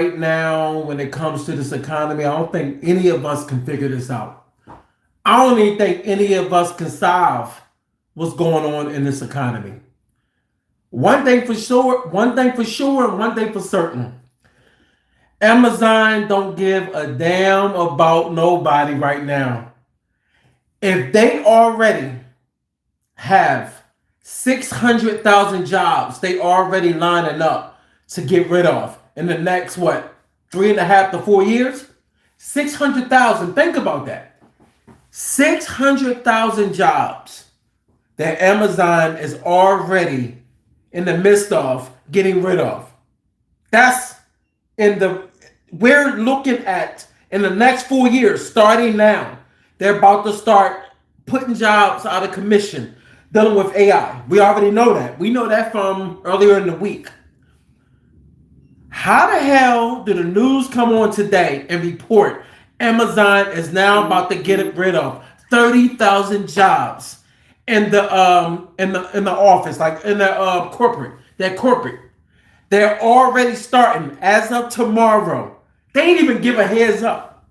now when it comes to this economy, I don't think any of us can figure this out. I don't even think any of us can solve what's going on in this economy. And one thing for certain. Amazon don't give a damn about nobody right now. If they already have 600,000 jobs they already lining up to get rid of in the next, what, 3.5 to 4 years? 600,000. Think about that. 600,000 jobs that Amazon is already in the midst of getting rid of. That's in the, we're looking at in the next 4 years, starting now, they're about to start putting jobs out of commission, dealing with AI. We already know that. We know that from earlier in the week. How the hell did the news come on today and report Amazon is now about to get rid of 30,000 jobs in the office, like in the corporate? They're already starting as of tomorrow. They ain't even give a heads up.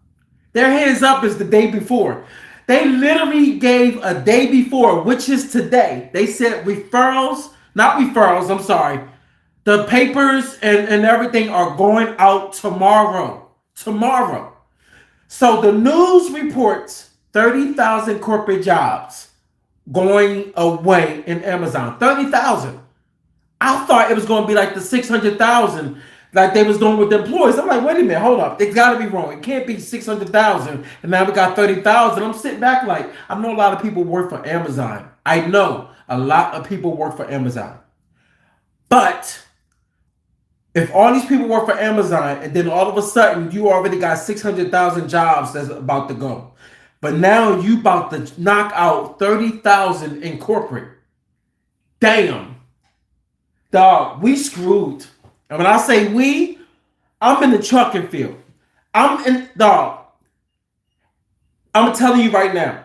Their heads up is the day before. They literally gave a day before, which is today. They said not referrals, I'm sorry. The papers and everything are going out tomorrow. Tomorrow. So the news reports 30,000 corporate jobs going away in Amazon. 30,000. I thought it was going to be like the 600,000 like they was doing with the employees. I'm like, wait a minute, hold up. It's got to be wrong. It can't be 600,000 and now we got 30,000. I'm sitting back like, I know a lot of people work for Amazon. I know a lot of people work for Amazon. But if all these people work for Amazon and then all of a sudden you already got 600,000 jobs that's about to go, but now you about to knock out 30,000 in corporate. Damn. Dog, we screwed. And when I say we, I'm in the trucking field. Dog. I'm telling you right now,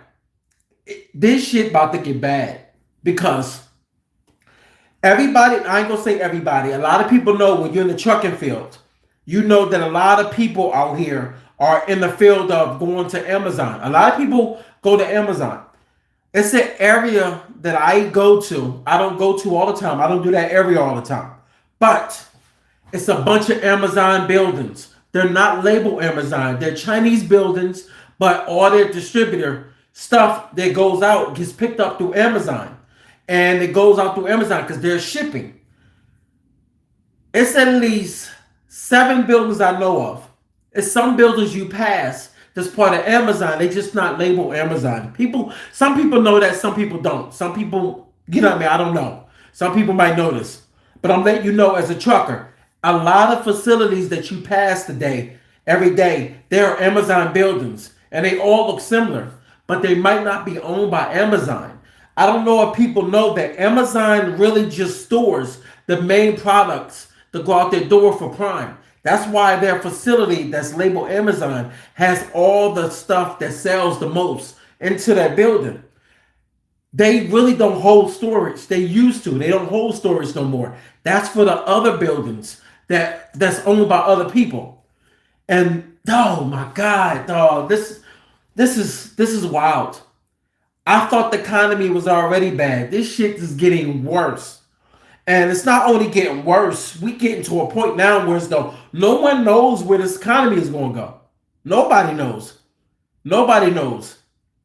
this shit about to get bad because everybody, I ain't gonna say everybody, a lot of people know when you're in the trucking field, you know that a lot of people out here are in the field of going to Amazon. A lot of people go to Amazon. It's an area that I go to. I don't go to all the time. I don't do that area all the time. But it's a bunch of Amazon buildings. They're not labeled Amazon. They're Chinese buildings, but all their distributor stuff that goes out gets picked up through Amazon. And it goes out through Amazon because they're shipping. It's at least 7 buildings I know of. It's some buildings you pass that's part of Amazon. They just not labeled Amazon. Some people know that, some people don't. Some people, I don't know. Some people might know this. But I'm letting you know as a trucker, a lot of facilities that you pass every day, there are Amazon buildings. And they all look similar. But they might not be owned by Amazon. I don't know if people know that Amazon really just stores the main products that go out their door for Prime. That's why their facility that's labeled Amazon has all the stuff that sells the most into that building. They really don't hold storage. They used to. They don't hold storage no more. That's for the other buildings that's owned by other people. And oh my God, dog, this is wild. I thought the economy was already bad. This shit is getting worse. And it's not only getting worse, we getting to a point now where it's no one knows where this economy is going to go. Nobody knows. Nobody knows.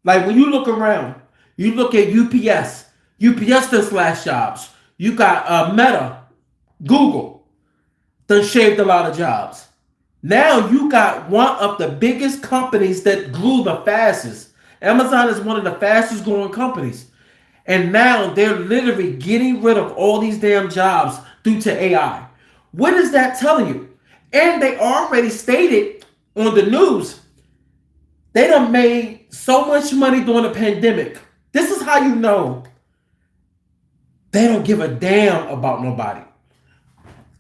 Like when you look around, you look at UPS. UPS done slash jobs. You got Meta, Google, done shaved a lot of jobs. Now you got one of the biggest companies that grew the fastest. Amazon is one of the fastest growing companies. And now they're literally getting rid of all these damn jobs due to AI. What is that telling you? And they already stated on the news, they done made so much money during the pandemic. This is how you know they don't give a damn about nobody.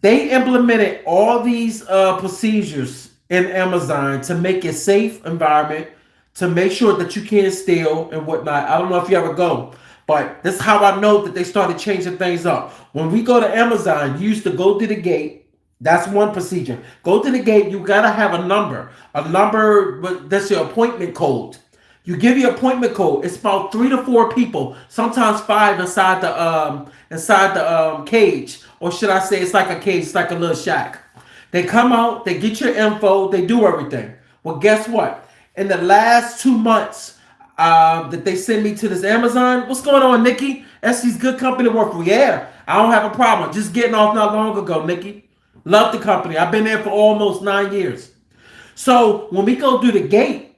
They implemented all these procedures in Amazon to make a safe environment, to make sure that you can't steal and whatnot. I don't know if you ever go. But this is how I know that they started changing things up. When we go to Amazon, you used to go to the gate That's one procedure. Go to the gate. You gotta have a number. A number, but that's your appointment code. You give your appointment code. It's about 3 to 4 people, sometimes five inside the cage, or should I say, it's like a cage. It's like a little shack. They come out. They get your info. They do everything. Well, guess what? In the last 2 months, that they send me to this Amazon. What's going on, Nikki? Essie's good company to work for. Yeah, I don't have a problem. Just getting off not long ago, Nikki. Love the company. I've been there for almost 9 years. So when we go through the gate,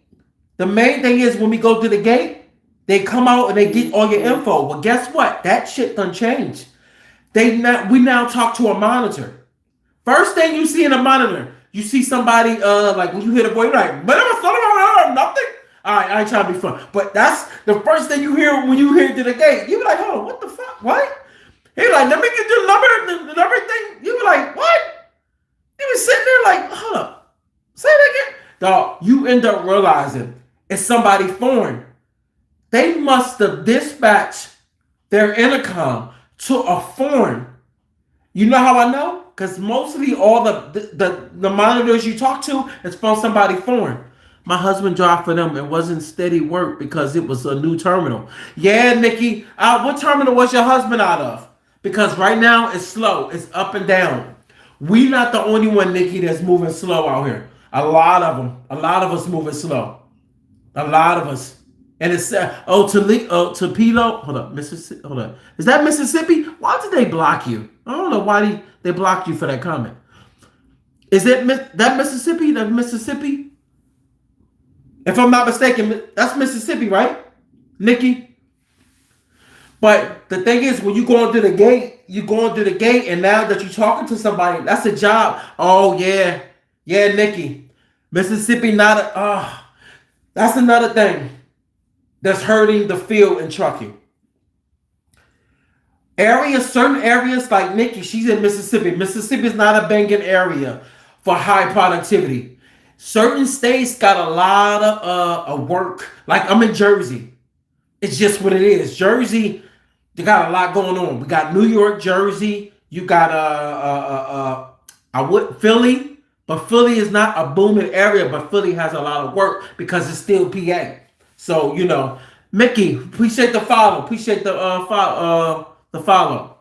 the main thing is when we go through the gate, they come out and they get all your info. Well, guess what? That shit done changed. We now talk to a monitor. First thing you see in a monitor, you see somebody like when you hear the voice, you're like, nothing. All right, I ain't trying to be fun, but that's the first thing you hear when you hear to the gate. You be like, oh, what the fuck? What? He like, let me get your number and everything. You be like, what? You be sitting there like, hold up, say it again. Dog, you end up realizing it's somebody foreign. They must have dispatched their intercom to a foreign. You know how I know? Because mostly all the monitors you talk to is from somebody foreign. My husband dropped for them. It wasn't steady work because it was a new terminal. Yeah, Nikki. What terminal was your husband out of? Because right now it's slow. It's up and down. We not the only one, Nikki, that's moving slow out here. A lot of them. A lot of us moving slow. A lot of us. And it's Tupelo. Hold up, Mississippi. Hold up. Is that Mississippi? Why did they block you? I don't know why they blocked you for that comment. Is it that Mississippi? That Mississippi? If I'm not mistaken, that's Mississippi, right, Nikki? But the thing is, when you go into the gate, and now that you're talking to somebody, that's a job. Oh yeah, Nikki, Mississippi not a. That's another thing that's hurting the field in trucking. Certain areas like Nikki, she's in Mississippi. Mississippi is not a banging area for high productivity. Certain states got a lot of work. Like I'm in Jersey. It's just what it is. Jersey, they got a lot going on. We got New York, Jersey. You got Philly, but Philly is not a booming area. But Philly has a lot of work because it's still PA. So Mickey, appreciate the follow. Appreciate the follow.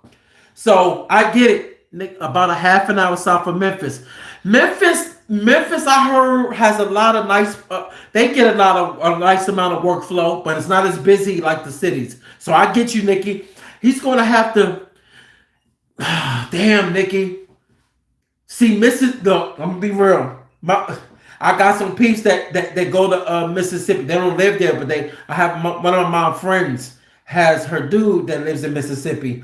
So I get it. Nick, about a half an hour south of Memphis. Memphis, I heard, has a lot of nice. They get a nice amount of workflow, but it's not as busy like the cities. So I get you, Nikki. He's going to have to. Damn, Nikki. See, I'm gonna be real. I got some peeps that go to Mississippi. They don't live there, but I have one of my friends has her dude that lives in Mississippi.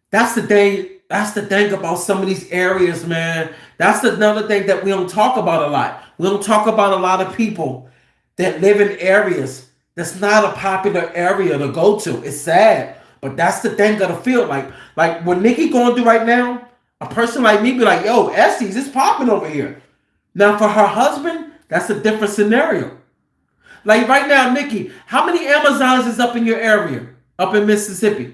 That's the thing. That's the thing about some of these areas, man. That's another thing that we don't talk about a lot. We don't talk about a lot of people that live in areas that's not a popular area to go to. It's sad, but that's the thing of the field. Like what Nikki going through right now, a person like me be like, yo, Essie's, it's popping over here. Now for her husband, that's a different scenario. Like right now, Nikki, how many Amazons is up in your area, up in Mississippi?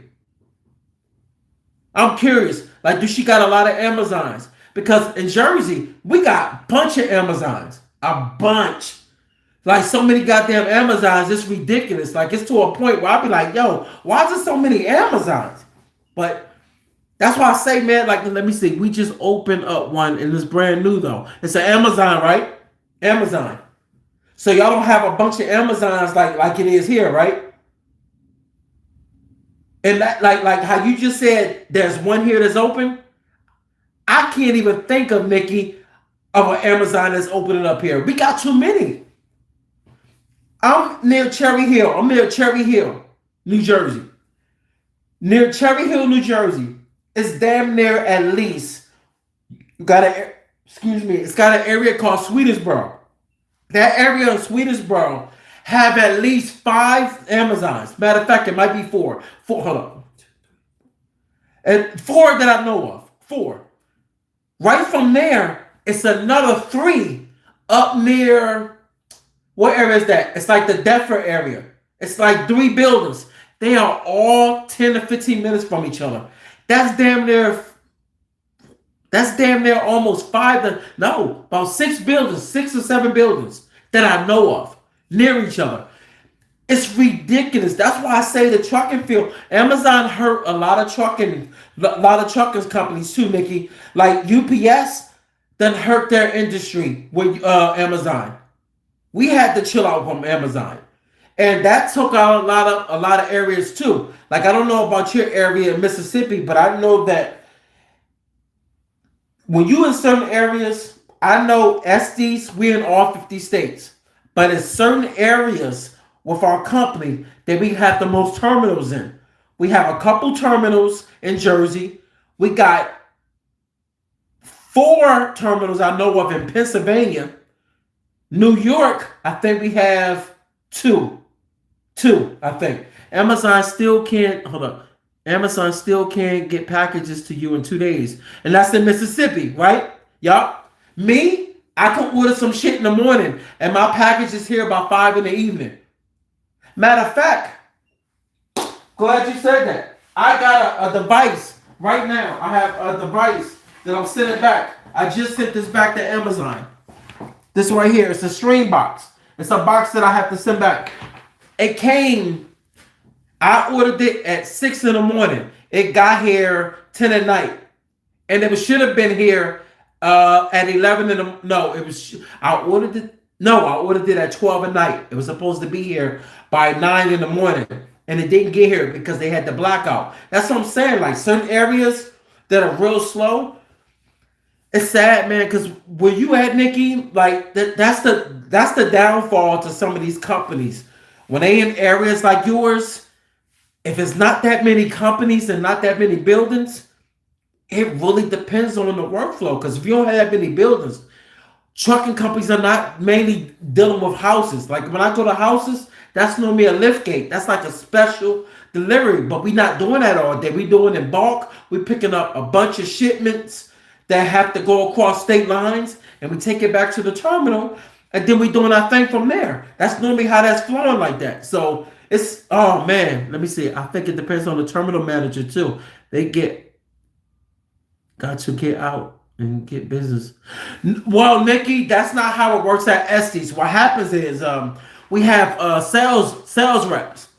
I'm curious. Like, does she got a lot of Amazons? Because in Jersey, we got a bunch of Amazons. A bunch. Like, so many goddamn Amazons, it's ridiculous. Like, it's to a point where I'll be like, yo, why is there so many Amazons? But that's why I say, man, like, let me see. We just opened up one, and it's brand new, though. It's an Amazon, right? Amazon. So y'all don't have a bunch of Amazons like it is here, right? And that, like how you just said, there's one here that's open. I can't even think of, Nikki, of an Amazon that's opening up here. We got too many. I'm near Cherry Hill. New Jersey. Near Cherry Hill, New Jersey. It's damn near at least. It's got an area called Swedesboro. That area of Swedesboro have at least 5 Amazons. Matter of fact, it might be 4. Hold on. And 4 that I know of. 4. Right from there, it's another 3 up near, what area is that? It's like the Deptford area. It's like 3 buildings. They are all 10 to 15 minutes from each other. That's damn near That's damn near almost about 6 buildings, 6 or 7 buildings that I know of near each other. It's ridiculous. That's why I say the trucking field. Amazon hurt a lot of trucking companies too, Nikki. Like UPS, then hurt their industry with Amazon. We had to chill out from Amazon, and that took out a lot of areas too. Like I don't know about your area in Mississippi, but I know that when you in certain areas, I know SDs, we're in all 50 states, but in certain areas with our company that we have the most terminals in. We have a couple terminals in Jersey. We got 4 terminals I know of in Pennsylvania. New York, I think we have two. Two, I think. Amazon still can't get packages to you in 2 days. And that's in Mississippi, right? Yup. Me, I can order some shit in the morning and my package is here by 5 in the evening. Matter of fact, glad you said that. I got a device right now. I have a device that I'm sending back. I just sent this back to Amazon. This right here, it's a stream box. It's a box that I have to send back. It came, I ordered it at 6 in the morning. It got here 10 at night. And it should have been here at 11 in the, no, it was, I ordered it at 12 at night. It was supposed to be here by 9 in the morning. And it didn't get here because they had the blackout. That's what I'm saying. Like certain areas that are real slow, it's sad, man, because where you at, Nikki, like that's the downfall to some of these companies. When they in areas like yours, if it's not that many companies and not that many buildings, it really depends on the workflow. Because if you don't have that many buildings, trucking companies are not mainly dealing with houses. Like when I go to houses, that's normally a lift gate. That's like a special delivery. But we're not doing that all day. We're doing in bulk. We're picking up a bunch of shipments that have to go across state lines, and we take it back to the terminal, and then we're doing our thing from there. That's normally how that's flowing like that. So it's, oh man, let me see. I think it depends on the terminal manager too. They got to get out and get business. Well, Nikki, that's not how it works at Estes. What happens is we have sales reps,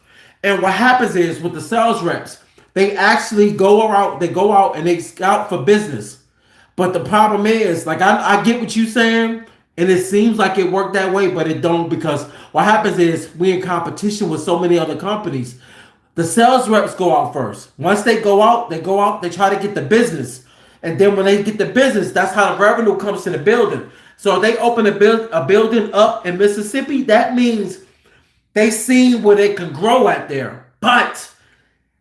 and what happens is with the sales reps, they actually go out and they scout for business. But the problem is, like, I get what you're saying, and it seems like it worked that way, but it don't, because what happens is we're in competition with so many other companies. The sales reps go out first. Once they go out, they try to get the business. And then when they get the business, that's how the revenue comes to the building. So if they open a building up in Mississippi, that means they seen where they can grow at there. But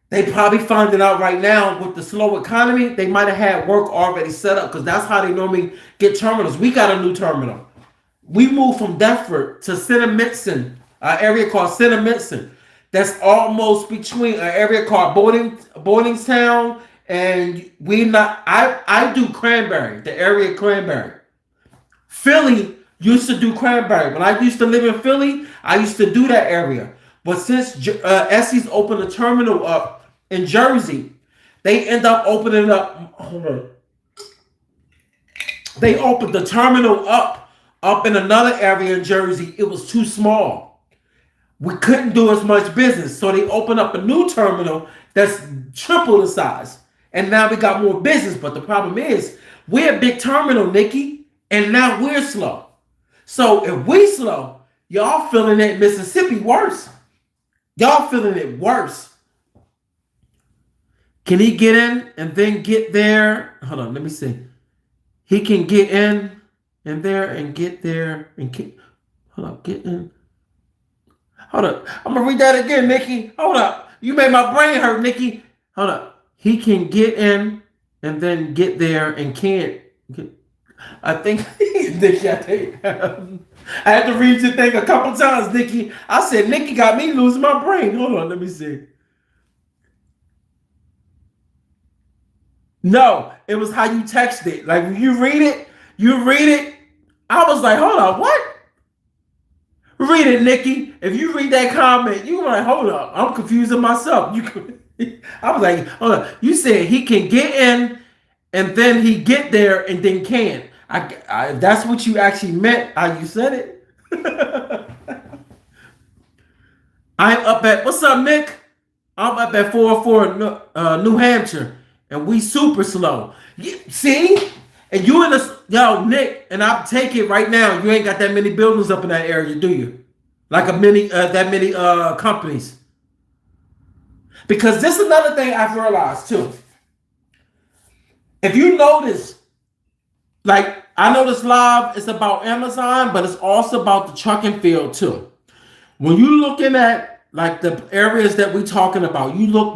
they probably finding out right now with the slow economy, they might have had work already set up, because that's how they normally get terminals. We got a new terminal. We moved from Deptford to Cinnaminson, an area called Cinnaminson. That's almost between an area called Boardingtown, and I do Cranberry, the area Cranberry. Philly used to do Cranberry. When I used to live in Philly, I used to do that area. But since Estes opened a terminal up in Jersey, they end up opening up. They opened the terminal up in another area in Jersey. It was too small. We couldn't do as much business, so they opened up a new terminal that's triple the size, and now we got more business. But the problem is, we're a big terminal, Nikki, and now we're slow. So if we slow, y'all feeling it. Mississippi worse. Y'all feeling it worse. Can he get in and then get there? Hold on, let me see. He can get in and there and get there and get. Hold up, get in. Hold up. I'm gonna read that again, Nikki. Hold up. You made my brain hurt, Nikki. Hold up. He can get in and then get there and can't get. I think Nikki, I had to read your thing a couple times, Nikki. I said, Nikki got me losing my brain. Hold on, let me see. No, it was how you text it. Like when you read it. I was like, hold on, what? Read it, Nikki. If you read that comment, you were like, hold up, I'm confusing myself. I was like, hold on. You said he can get in and then he get there and then can't. If that's what you actually meant, how you said it. I'm up at what's up, Nick? I'm up at 404 New Hampshire, and we super slow. See, and you in the yo Nick, and I'll take it right now. You ain't got that many buildings up in that area, do you? Like a many that many companies. Because this is another thing I've realized too. If you notice, like I know this live is about Amazon, but it's also about the trucking field too. When you looking at like the areas that we talking about,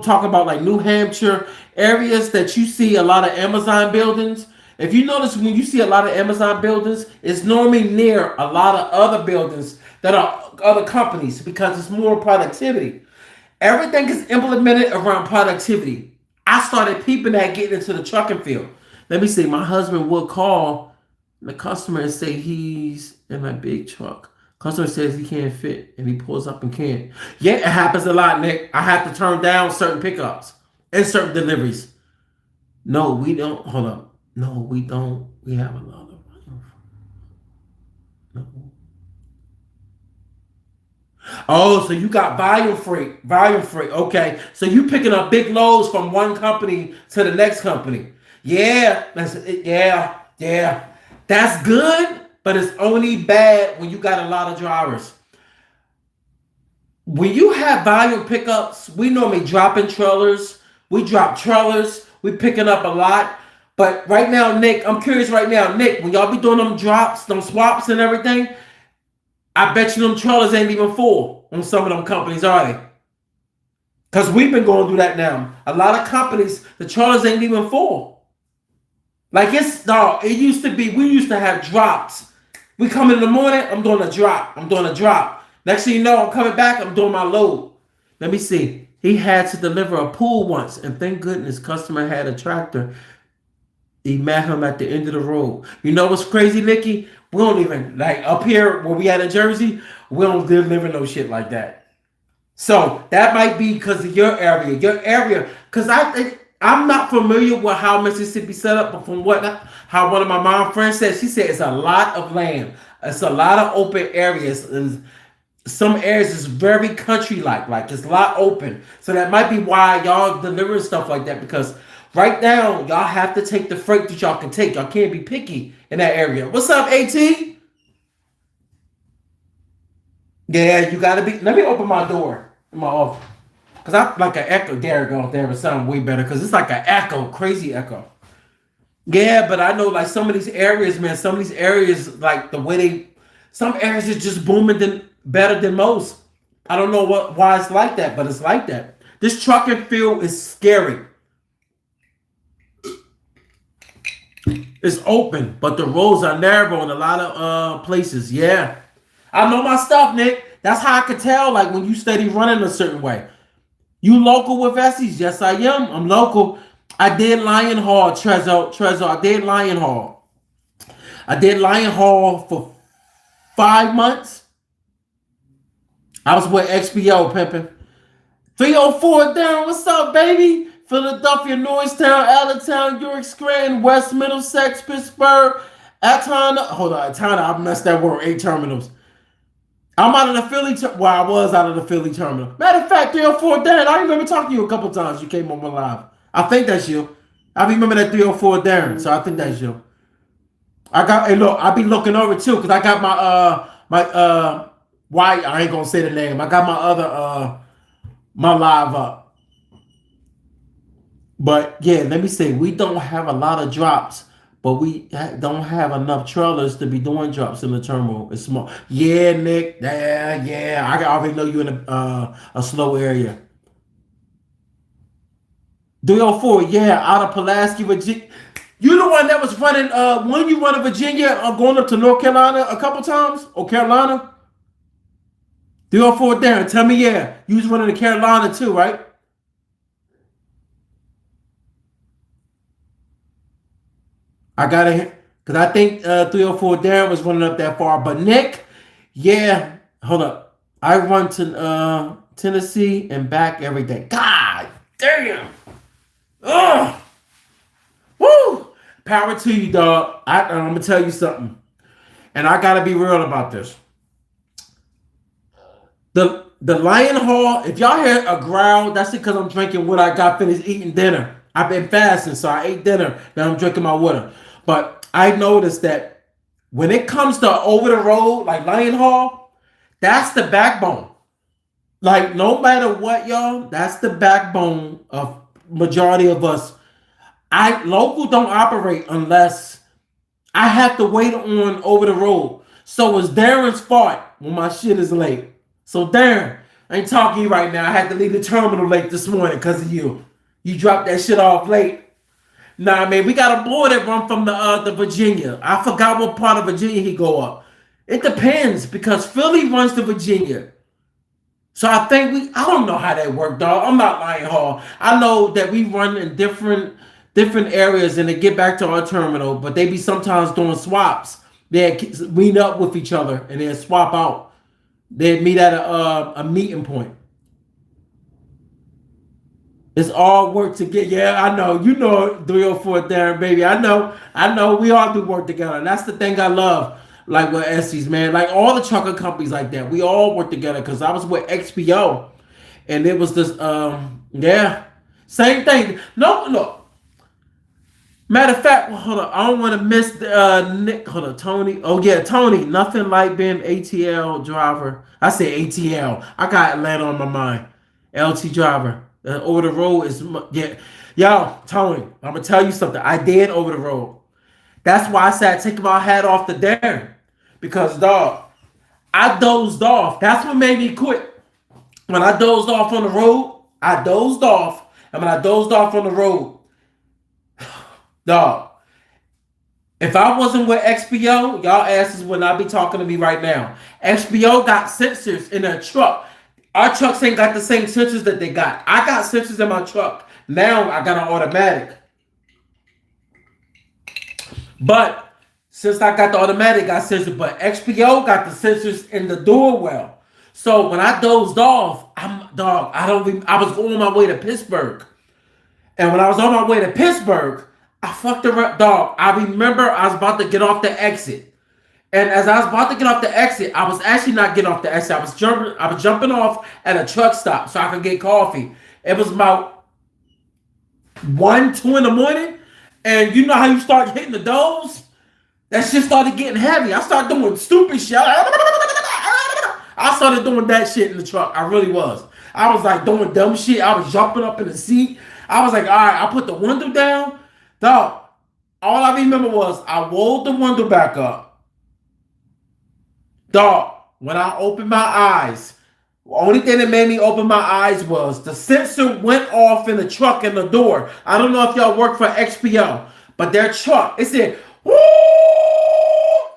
talking about like New Hampshire areas that you see a lot of Amazon buildings. If you notice when you see a lot of Amazon buildings, it's normally near a lot of other buildings that are other companies because it's more productivity. Everything is implemented around productivity. I started peeping at getting into the trucking field. Let me see. My husband would call the customer and say he's in a big truck. Customer says he can't fit, and he pulls up and can't. Yeah, it happens a lot, Nick. I have to turn down certain pickups and certain deliveries. No, we don't. Hold up. No, we don't. We have a lot of. No. Oh, so you got volume freight. Volume freight. Okay. So you picking up big loads from one company to the next company. Yeah. Yeah. That's good, but it's only bad when you got a lot of drivers. When you have volume pickups, we normally drop in trailers. We drop trailers. We picking up a lot. But right now, Nick, I'm curious right now, Nick, when y'all be doing them drops, them swaps and everything, I bet you them trailers ain't even full on some of them companies, are they? Because we've been going through that now. A lot of companies, the trailers ain't even full. Like it used to be, we used to have drops. We come in the morning, I'm doing a drop. Next thing you know, I'm coming back, I'm doing my load. Let me see. He had to deliver a pool once, and thank goodness customer had a tractor. He met him at the end of the road. You know what's crazy, Nikki? We don't even, like up here where we at in Jersey, we don't deliver no shit like that. So that might be because of your area. Because I'm not familiar with how Mississippi set up, but from how one of my mom friends said, she said it's a lot of land. It's a lot of open areas. And some areas is very country-like. Like it's a lot open. So that might be why y'all delivering stuff like that, because right now, y'all have to take the freight that y'all can take. Y'all can't be picky in that area. What's up, AT? Yeah, you gotta be. Let me open my door in my office. Because I like an echo. There we go. There was something way better. Because it's like an echo. Crazy echo. Yeah, but I know like some of these areas, man, like the way some areas is just booming better than most. I don't know why it's like that, but it's like that. This trucking field is scary. It's open, but the roads are narrow in a lot of places. Yeah. I know my stuff, Nick. That's how I could tell, like, when you steady running a certain way. You local with Estes? Yes, I am. I'm local. I did Lion Hall, Trezor. I did Lion Hall. I did Lion Hall for 5 months. I was with XPO pimping. 304 down. What's up, baby? Philadelphia, Norristown, Allentown, York, Scranton, West Middlesex, Pittsburgh, Atlanta. Hold on, Atlanta. I messed that word. 8 terminals. I'm out of the Philly. I was out of the Philly terminal. Matter of fact, 304 Darren. I remember talking to you a couple times. You came on my live. I think that's you. I remember that 304 Darren. So I think that's you. Hey, look. I be looking over too because I got my why I ain't gonna say the name. I got my other my live up. But yeah, let me say we don't have a lot of drops. But we don't have enough trailers to be doing drops in the terminal. It's small. Yeah, Nick. Yeah. I already know you in a slow area. 304, yeah, out of Pulaski, Virginia. You the one that was running, when you run to Virginia, going up to North Carolina a couple times? Or Carolina? 304, Darren, tell me, yeah. You was running to Carolina too, right? I got it because I think 304 Darren was running up that far. But Nick, yeah, hold up. I run to Tennessee and back every day. God damn. Ugh. Woo. Power to you, dog. I'm gonna tell you something, and I gotta be real about this. The Lion Hall, if y'all hear a growl, that's because I'm drinking what I got finished eating dinner. I've been fasting, so I ate dinner. Now I'm drinking my water. But I noticed that when it comes to over the road, like Lion Hall, that's the backbone. Like no matter what, y'all, that's the backbone of majority of us. I local don't operate unless I have to wait on over the road. So it's Darren's fault when my shit is late. So Darren, I ain't talking to you right now. I had to leave the terminal late this morning because of you. You dropped that shit off late. Nah, man, we got a boy that run from the Virginia. I forgot what part of Virginia he go up. It depends because Philly runs to Virginia. So I don't know how that worked, dog. I'm not Lion Hall. I know that we run in different areas and they get back to our terminal, but they be sometimes doing swaps. They meet up with each other and then swap out. They meet at a meeting point. It's all work together. Yeah, I know. You know 304 Darren, baby. I know. We all do work together. And that's the thing I love. Like with Essie's, man. Like all the trucker companies like that. We all work together because I was with XPO. And it was this, yeah. Same thing. No. Matter of fact, hold on. I don't want to miss Nick. Hold on, Tony. Oh yeah, Tony. Nothing like being ATL driver. I say ATL. I got Atlanta on my mind. LT driver. Over the road is yeah. Yo, Tony. I'm gonna tell you something. I did over the road. That's why I said take my hat off to Darren. Because dog, I dozed off. That's what made me quit. When I dozed off on the road, I dozed off. And when I dozed off on the road, dog, if I wasn't with XPO, y'all asses would not be talking to me right now. XPO got sensors in their truck. Our trucks ain't got the same sensors that they got. I got sensors in my truck. Now I got an automatic. But since I got the automatic, I got sensors. But XPO got the sensors in the door well. So when I dozed off, I was on my way to Pittsburgh. And when I was on my way to Pittsburgh, I fucked around, dog. I remember I was about to get off the exit. And as I was about to get off the exit, I was actually not getting off the exit. I was jumping off at a truck stop so I could get coffee. It was about 1, 2 in the morning. And you know how you start hitting the doors? That shit started getting heavy. I started doing stupid shit. I started doing that shit in the truck. I really was. I was like doing dumb shit. I was jumping up in the seat. I was like, all right, I put the window down. Dog, all I remember was I rolled the window back up. Dog, when I opened my eyes, the only thing that made me open my eyes was the sensor went off in the truck in the door. I don't know if y'all work for XPO, but their truck, it said, woo!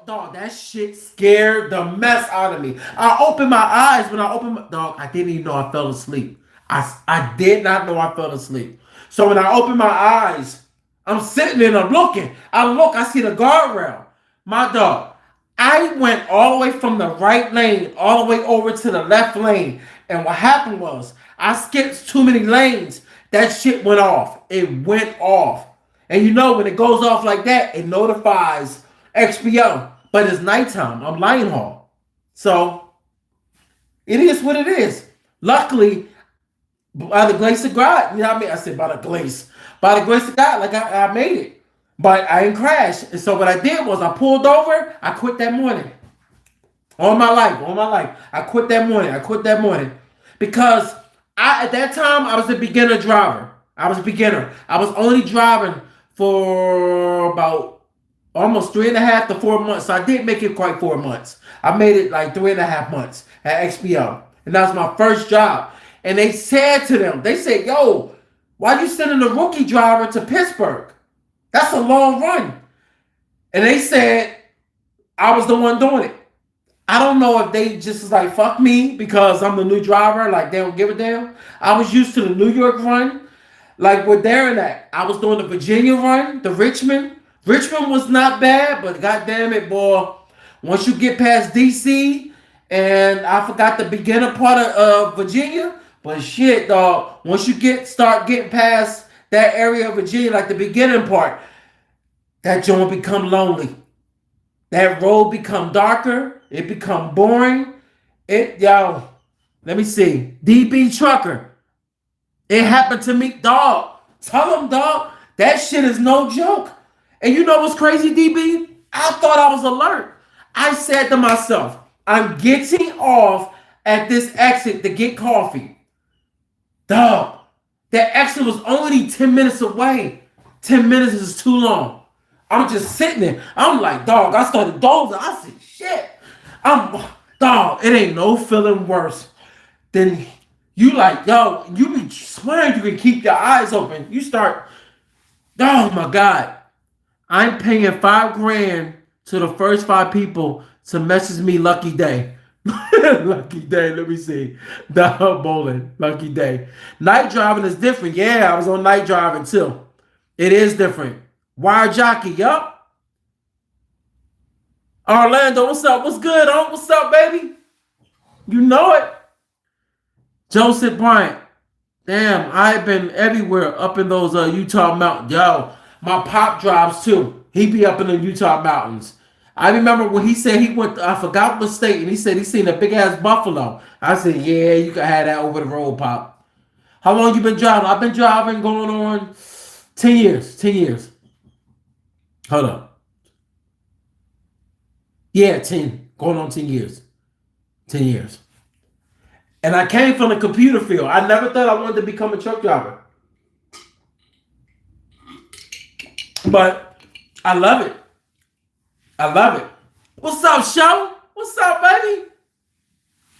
Dog, that shit scared the mess out of me. I opened my eyes. When I opened my, dog, I didn't even know I fell asleep. I did not know I fell asleep. So when I opened my eyes, I'm sitting there and I'm looking. I see the guardrail. My dog, I went all the way from the right lane all the way over to the left lane. And what happened was I skipped too many lanes. That shit went off. It went off. And you know when it goes off like that, it notifies XPO. But it's nighttime. I'm Lion Hall. So it is what it is. Luckily, by the grace of God, you know what I mean? I said by the grace. By the grace of God, like I made it. But I didn't crash. And so what I did was I pulled over. I quit that morning. All my life. I quit that morning. Because at that time, I was a beginner driver. I was only driving for about almost 3.5 to 4 months. So I didn't make it quite 4 months. I made it like 3.5 months at XPO. And that was my first job. And they said to them, yo, why you sending a rookie driver to Pittsburgh? That's a long run. And they said I was the one doing it. I don't know if they just was like, fuck me because I'm the new driver. Like, they don't give a damn. I was used to the New York run. Like, with Darren at, I was doing the Virginia run, the Richmond. Richmond was not bad, but goddamn it, boy. Once you get past D.C., and I forgot the beginner part of Virginia, but shit, dog. Once you start getting past that area of Virginia, like the beginning part, that joint become lonely. That road become darker. It become boring. Let me see. DB Trucker. It happened to me, dog. Tell him, dog. That shit is no joke. And you know what's crazy, DB? I thought I was alert. I said to myself, I'm getting off at this exit to get coffee. Dog, that exit was only 10 minutes away. 10 minutes is too long. I'm just sitting there. I'm like, dog, I started dozing. I said, shit. Dog, it ain't no feeling worse than you like, yo, you be swearing you can keep your eyes open. You start, oh my God. I'm paying $5,000 to the first 5 people to message me lucky day. Lucky day, let me see. Dog bowling, lucky day. Night driving is different. Yeah, I was on night driving too. It is different. Wire jockey, yup. Orlando, what's up? What's good, huh? What's up, baby? You know it. Joseph Bryant. Damn, I've been everywhere up in those Utah mountains. Yo, my pop drives too. He be up in the Utah mountains. I remember when he said he went, I forgot what state, and he said he seen a big ass buffalo. I said, yeah, you can have that over the road, Pop. How long you been driving? I've been driving going on 10 years. 10 years. Hold up. Yeah, 10. Going on 10 years. 10 years. And I came from the computer field. I never thought I wanted to become a truck driver. But I love it. I love it. What's up, Show? What's up, baby?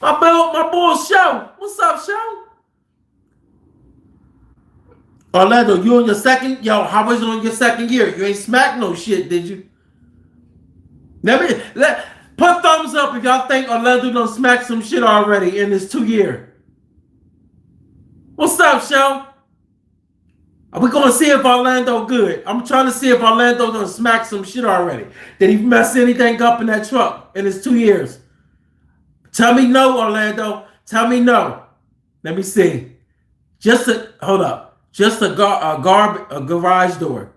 My boy, Show. What's up, Show? Orlando, you on your second? Yo, how was it on your second year? You ain't smacked no shit, did you? Put thumbs up if y'all think Orlando done smacked some shit already in this 2 year. What's up, Show? Are we gonna see if Orlando good? I'm trying to see if Orlando done smacked some shit already. Did he mess anything up in that truck in his 2 years? Tell me no, Orlando. Tell me no. Let me see. Hold up. Just a garage door.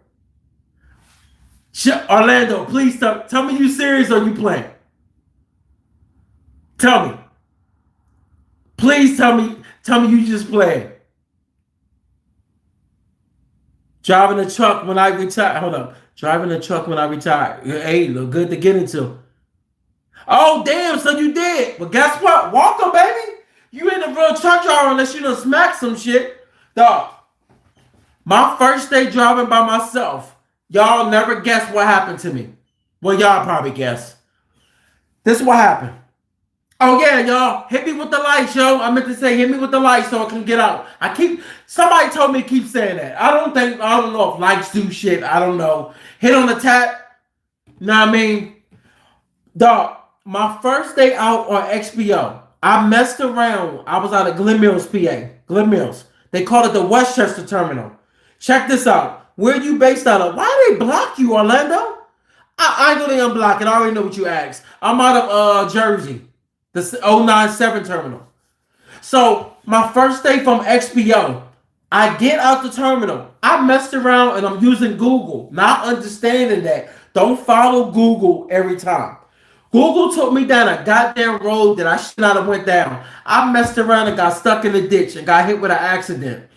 Orlando, please tell me you serious or you playing. Tell me. Please tell me you just playing. Driving a truck when I retire. Hold up. Driving a truck when I retire. Hey, look good to get into. Oh, damn, so you did. But guess what? Welcome, baby. You ain't a real truck driver unless you done smack some shit. Dog. My first day driving by myself. Y'all never guess what happened to me. Well, y'all probably guess. This is what happened. Oh yeah, y'all, hit me with the lights, yo. I meant to say hit me with the lights so I can get out. Somebody told me to keep saying that. I don't know if lights do shit. I don't know. Hit on the tap. Know what I mean? Dog, my first day out on XPO, I messed around. I was out of Glen Mills, PA. Glen Mills. They call it the Westchester Terminal. Check this out. Where you based out of? Why they block you, Orlando? I know they unblock it. I already know what you asked. I'm out of Jersey. The 097 terminal. So my first day from XPO, I get out the terminal. I messed around and I'm using Google, not understanding that. Don't follow Google every time. Google took me down a goddamn road that I should not have went down. I messed around and got stuck in the ditch and got hit with an accident.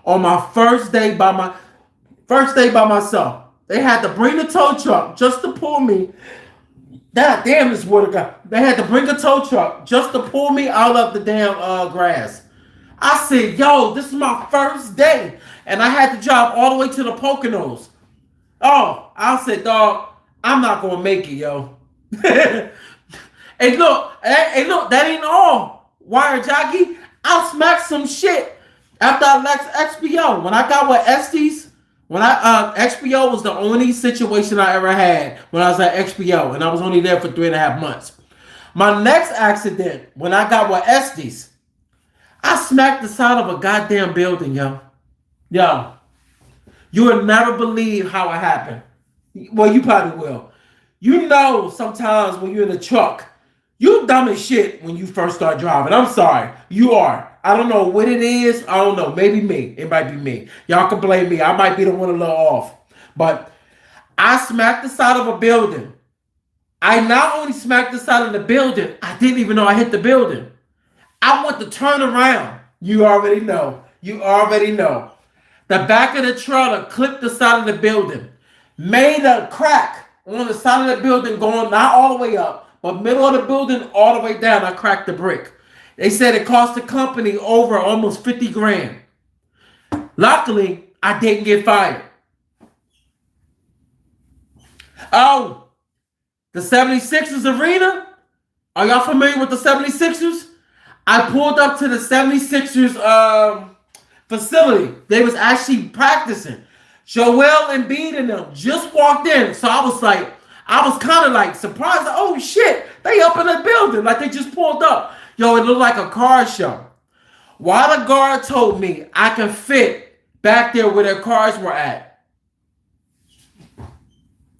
On my first day by myself. They had to bring the tow truck just to pull me. God damn, this water guy. They had to bring a tow truck just to pull me out of the damn grass. I said, yo, this is my first day. And I had to drive all the way to the Poconos. Oh, I said, dog, I'm not going to make it, yo. Hey, look, that ain't all. Wire jockey, I smacked some shit after I left XPO. When I got with Estes, XPO was the only situation I ever had when I was at XPO, and I was only there for 3.5 months. My next accident, when I got with Estes, I smacked the side of a goddamn building, yo. Yo, you will never believe how it happened. Well, you probably will. You know, sometimes when you're in a truck, you dumb as shit when you first start driving. I'm sorry, you are. I don't know what it is. I don't know. Maybe me. It might be me. Y'all can blame me. I might be the one a little off. But I smacked the side of a building. I not only smacked the side of the building, I didn't even know I hit the building. I went to turn around. You already know. You already know. The back of the trailer clipped the side of the building, made a crack on the side of the building going not all the way up, but middle of the building all the way down. I cracked the brick. They said it cost the company over almost 50 grand. Luckily, I didn't get fired. Oh, the 76ers arena? Are y'all familiar with the 76ers? I pulled up to the 76ers facility. They was actually practicing. Joel Embiid and them just walked in. So I was kind of like surprised. Like, oh shit, they up in the building. Like they just pulled up. Yo, it looked like a car show. While the guard told me I could fit back there where their cars were at,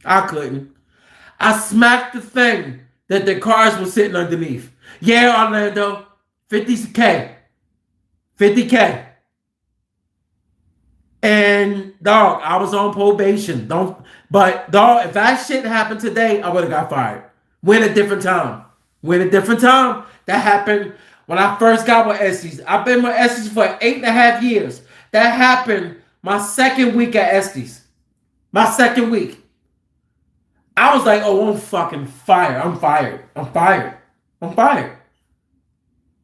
I couldn't. I smacked the thing that the cars were sitting underneath. Yeah, Orlando, 50K. 50K. And dog, I was on probation. But dog, if that shit happened today, I would have got fired. Win a different time. Win a different time. That happened when I first got with Estes. I've been with Estes for 8.5 years. That happened my second week at Estes. My second week. I was like, oh, I'm fucking fired. I'm fired. I'm fired. I'm fired.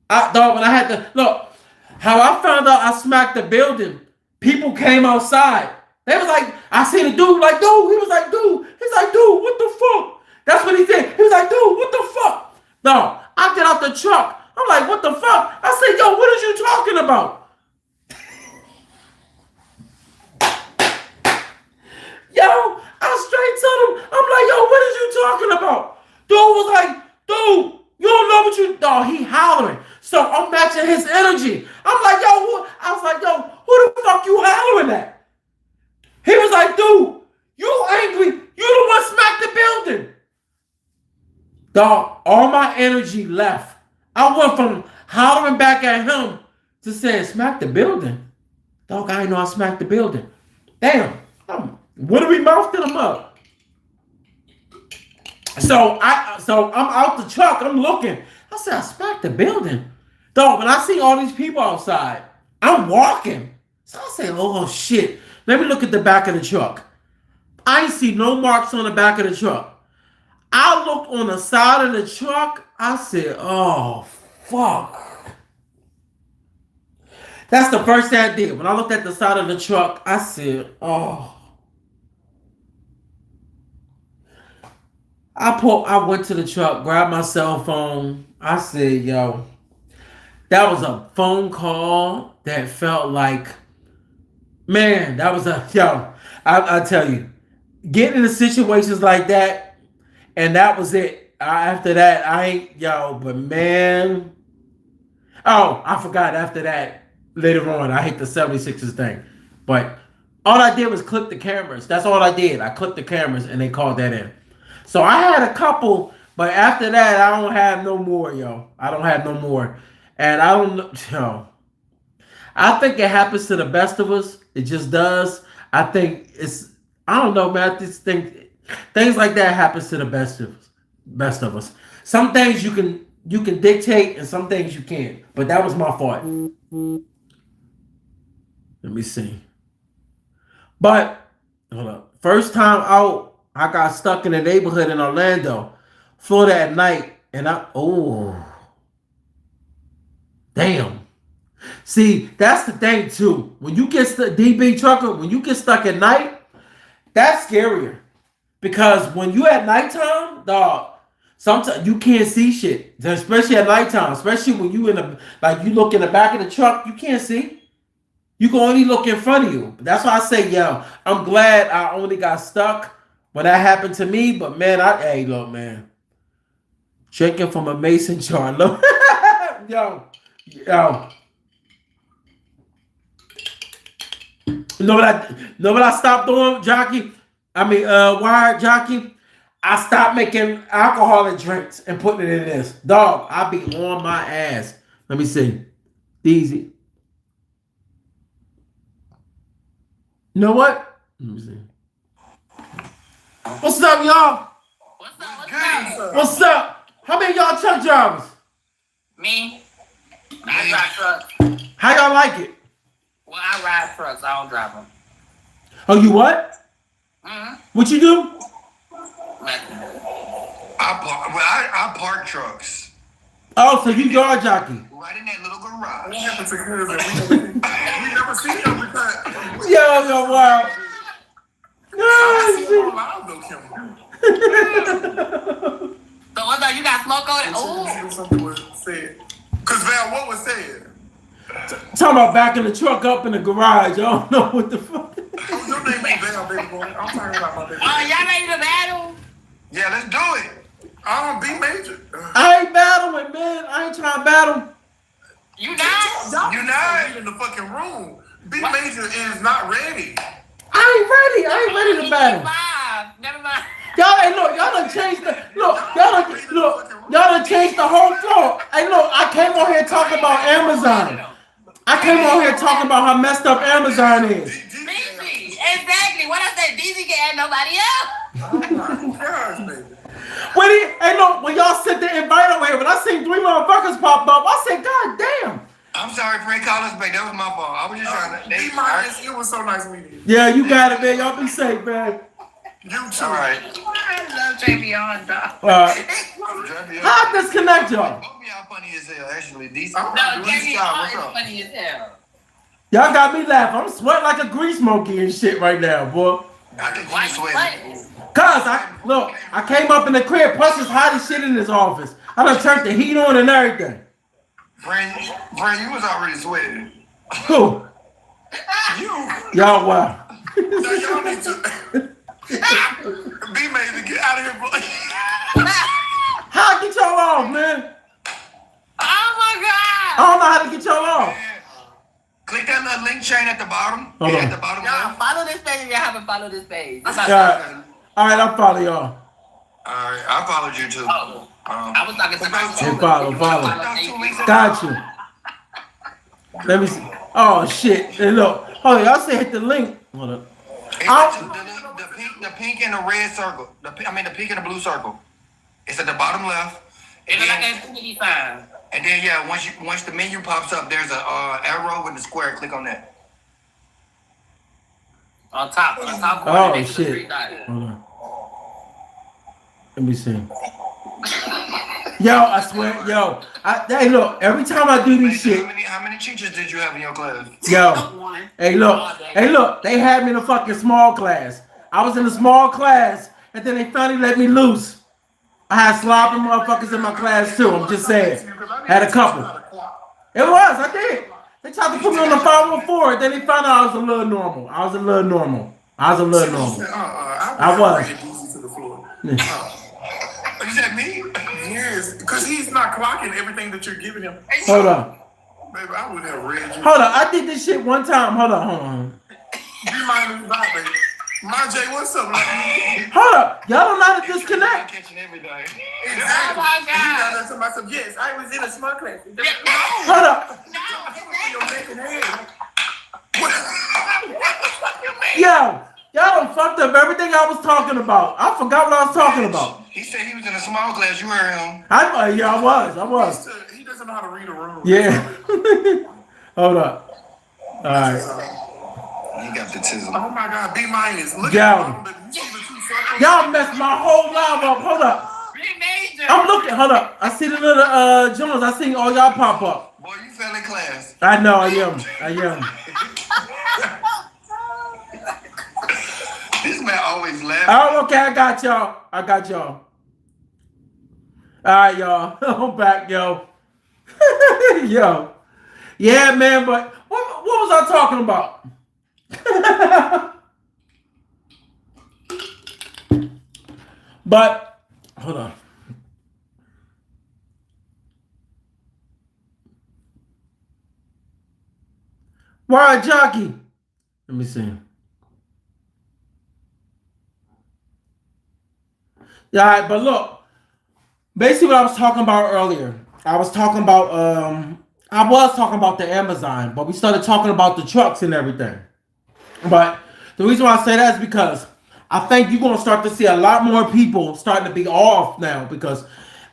Dog, when I had to look, how I found out I smacked the building, people came outside. They was like, I seen a dude like, dude. He was like, dude. He's like, dude, what the fuck? That's what he did. He was like, dude, what the fuck? No, I get out the truck. I'm like, what the fuck? I said, yo, what is you talking about? Yo, I straight told him, I'm like, yo, what is you talking about? Dude was like, dude, you don't know what you, dog, he hollering. So I'm matching his energy. I'm like, yo, I was like, yo, who the fuck you hollering at? He was like, dude, you angry. You the one smacked the building. Dog, all my energy left. I went from hollering back at him to saying, smack the building. Dog, I didn't know I smacked the building. Damn. What do we mouthed him up? So I'm out the truck. I'm looking. I said, I smacked the building. Dog, when I see all these people outside, I'm walking. So I say, oh shit. Let me look at the back of the truck. I ain't see no marks on the back of the truck. I looked on the side of the truck. I said, oh, fuck. That's the first thing I did. When I looked at the side of the truck, I said, oh. I went to the truck, grabbed my cell phone. I said, yo, that was a phone call that felt like, man, that was I tell you, getting into situations like that, and that was it. After that, I ain't, but man. Oh, I forgot after that, later on, I hate the 76ers thing. But all I did was clip the cameras. That's all I did. I clipped the cameras and they called that in. So I had a couple, but after that, I don't have no more, yo. I don't have no more. And I don't know, I think it happens to the best of us. It just does. I don't know, man. I just think things like that happens to the best of us. Best of us. Some things you can dictate, and some things you can't. But that was my fault. Let me see. But hold up. First time out, I got stuck in a neighborhood in Orlando, Florida at night, and damn. See, that's the thing too. When you get stuck, DB Trucker, when you get stuck at night, that's scarier. Because when you at nighttime, dog, sometimes you can't see shit. Especially at nighttime. Especially when you you look in the back of the truck, you can't see. You can only look in front of you. That's why I say, yo, I'm glad I only got stuck when that happened to me. But man, hey, look, man. Drinking from a mason jar. Look. yo. You know what I stopped doing, Jockey? Wired Jockey? I stopped making alcoholic drinks and putting it in this. Dog, I be on my ass. Let me see. Easy. You know what? Let me see. What's up, y'all? What's up? What's up? What's up? How many of y'all truck drivers? Me? I drive trucks. How y'all like it? Well, I ride trucks. I don't drive them. Oh, you what? What you do? Nothing. I park trucks Oh, so you yard jockey? right in that little garage. What happened to cousin? We never seen him because Yo, wow. I see him on live though, Kim. So what's up? You got smoke on it? See Ooh. what something was said. Cause Val, what was said? Talking about backing the truck up in the garage. I don't know what the fuck. Oh, your name ain't Val, baby boy. I'm talking about my baby. Y'all ready to battle? Yeah, let's do it. B major. I ain't battling, man. I ain't trying to battle. You not? You not in the fucking room. B major is not ready. I ain't ready to battle. Never mind. Y'all done changed the y'all done changed the whole floor. Hey, look, I came on here talking about Amazon. I came on here talking about how messed up Amazon is. DZ. Exactly. What I said, DZ can add nobody else. Oh my gosh, baby. When y'all sent the invite over here, when I seen 3 motherfuckers pop up, I said, God damn. I'm sorry, Frank. Call us back. That was my fault. I was just trying to. B minus, it was so nice meeting you. Yeah, you got it, man. Y'all be safe, man. You too. All right. I love Javion, dog. How I disconnect y'all? Both of y'all funny as hell, actually. Decent. Oh, No, What's Javion what's is up? funny as hell. Y'all got me laughing. I'm sweating like a grease monkey and shit right now, boy. I think Why you you sweating. sweating? Cause I came up in the crib, plus it's hot as shit in this office. I done turned the heat on and everything. Frank, you was already sweating. Who? You. Y'all wow. Now y'all need to. B major, get out of here, boy. How I get y'all off, man? Oh my I god! don't know how to get y'all off. Click that little link chain at the bottom. Hold on. At the bottom Y'all left. follow this page if you haven't followed this page. This is Alright, I'll follow y'all. All right, I followed you too. Oh, I was talking to myself. Hey, follow. Got Got you. Let me see. Oh shit. Hey, look. Hold on, y'all say hit the link. Hold up. The pink and the red circle. The pink and the blue circle. It's at the bottom left. It look like an infinity sign. And then yeah, once the menu pops up, there's a arrow with the square. Click on that. On top corner Oh next to the shit. three dots. Hold on. Let me see. Yo, I swear, hey, look, every time I do this shit, How many teachers did you have in your class? yo, One. hey, look, they had me in a fucking small class. I was in a small class, and then they finally let me loose. I had sloppy motherfuckers in my class too. I'm just saying, had a couple. It was, I did. They tried to put me on the 514, then they found out I was a little normal. I was. Easy to the floor. You said me? Yes, because he's not clocking everything that you're giving him. Hold on. Baby, I would have read you. Hold on, I did this shit one time. Hold on. You might not, baby. My J, what's up, man? Hold up. Y'all don't know how to disconnect. Catching everything. Exactly. Oh my You God. got that to myself. Yes, I was in a smart class. Hold up. Your neck and head. Yo, y'all done fucked up everything I was talking about. I forgot what I was talking about. He said he was in a small class. You heard him. I was. He doesn't know how to read a room. Yeah. Hold up. All right. He got the tism. Oh my God, B minus. Look Yo. at the bottom. You see the two circles? Y'all messed my whole live up. Hold up. Big major. I'm looking. Hold up. I see the little Jones. I seen all y'all pop up. Boy, you fell in class. I know. I am. This man always laughing. Oh, okay. I got y'all. All right, y'all. I'm back, yo. Yo. Yeah, man, but what was I talking about? But hold on. Why jockey? Let me see. Yeah, all right, but look. Basically what I was talking about earlier. I was talking about the Amazon, but we started talking about the trucks and everything. But the reason why I say that is because I think you're gonna start to see a lot more people starting to be off now because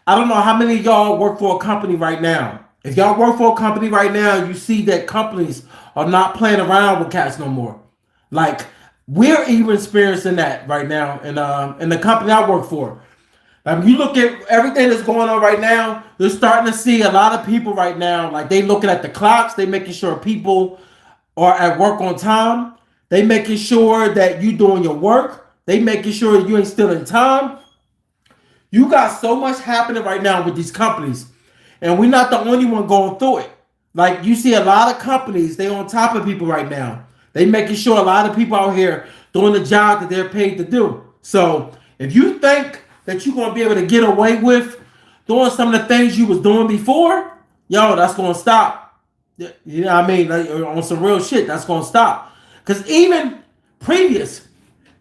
I don't know how many of y'all work for a company right now. If y'all work for a company right now, you see that companies are not playing around with cats no more. Like we're even experiencing that right now in the company I work for. Like when you look at everything that's going on right now, you're starting to see a lot of people right now. Like they looking at the clocks, they making sure people are at work on time. They making sure that you doing your work. They making sure you ain't stealing time. You got so much happening right now with these companies, and we're not the only one going through it. Like you see a lot of companies, they on top of people right now. They making sure a lot of people out here doing the job that they're paid to do. So if you think that you're gonna be able to get away with doing some of the things you was doing before, yo, that's gonna stop. You know what I mean? Like, on some real shit, that's gonna stop. Cause even previous,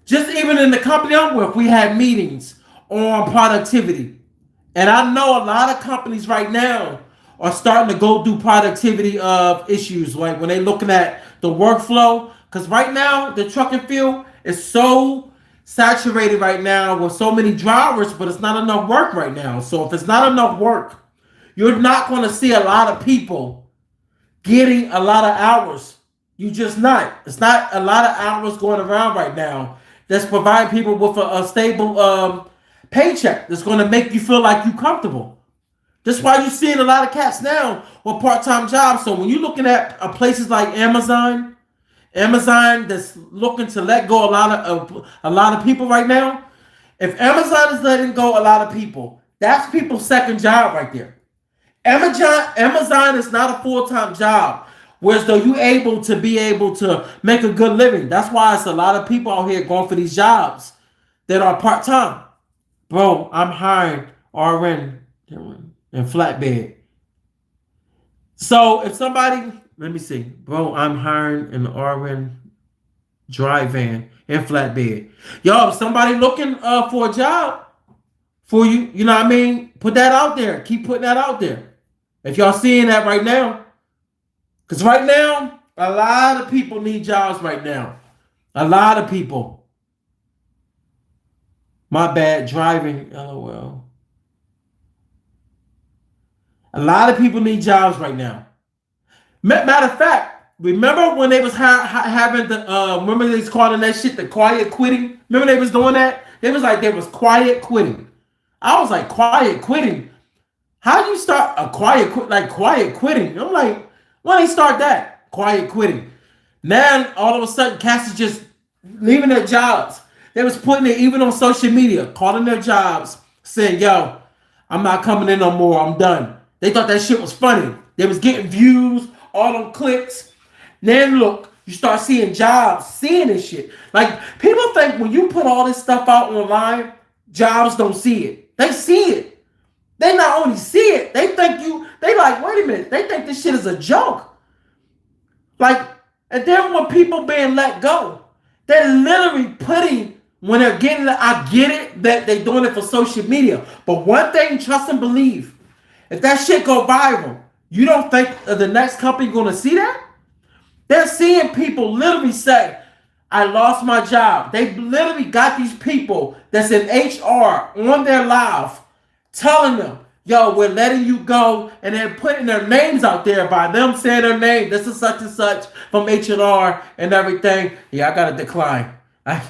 just even in the company I'm with, we had meetings on productivity. And I know a lot of companies right now are starting to go through productivity of issues, like when they're looking at the workflow. Because right now, the trucking field is so saturated right now with so many drivers, but it's not enough work right now. So if it's not enough work, you're not going to see a lot of people getting a lot of hours. You just not. It's not a lot of hours going around right now that's providing people with a stable paycheck that's going to make you feel like you're comfortable. That's why you're seeing a lot of cats now with part-time jobs. So when you're looking at places like Amazon that's looking to let go a lot of people right now. If Amazon is letting go a lot of people, that's people's second job right there. Amazon is not a full-time job, whereas though you able to make a good living. That's why it's a lot of people out here going for these jobs that are part-time. Bro, I'm hiring RN and flatbed. So if somebody, let me see, bro, I'm hiring an RN dry van and flatbed. Yo, if somebody looking for a job for you, you know what I mean? Put that out there. Keep putting that out there. If y'all seeing that right now, because right now, a lot of people need jobs right now. A lot of people. My bad, driving, LOL. A lot of people need jobs right now. Matter of fact, remember when they was having the, remember they was calling that shit the quiet quitting? Remember they was doing that? It was like there was quiet quitting. I was like, quiet quitting? How do you start a quiet quitting? I'm like, when they start that? Quiet quitting. Now, all of a sudden, cats is just leaving their jobs. They was putting it even on social media, calling their jobs, saying, yo, I'm not coming in no more. I'm done. They thought that shit was funny. They was getting views, all them clicks. Then look, you start seeing jobs, seeing this shit. Like, people think when you put all this stuff out online, jobs don't see it. They see it. They not only see it, they like, wait a minute, they think this shit is a joke. Like, and then when people being let go, they're literally putting, when they're getting, I get it that they're doing it for social media. But one thing, trust and believe, if that shit go viral, you don't think the next company gonna see that? They're seeing people literally say, I lost my job. They literally got these people that's in HR on their live telling them, yo, we're letting you go, and they're putting their names out there by them saying their name. This is such and such from H&R and everything. Yeah, I got to decline. I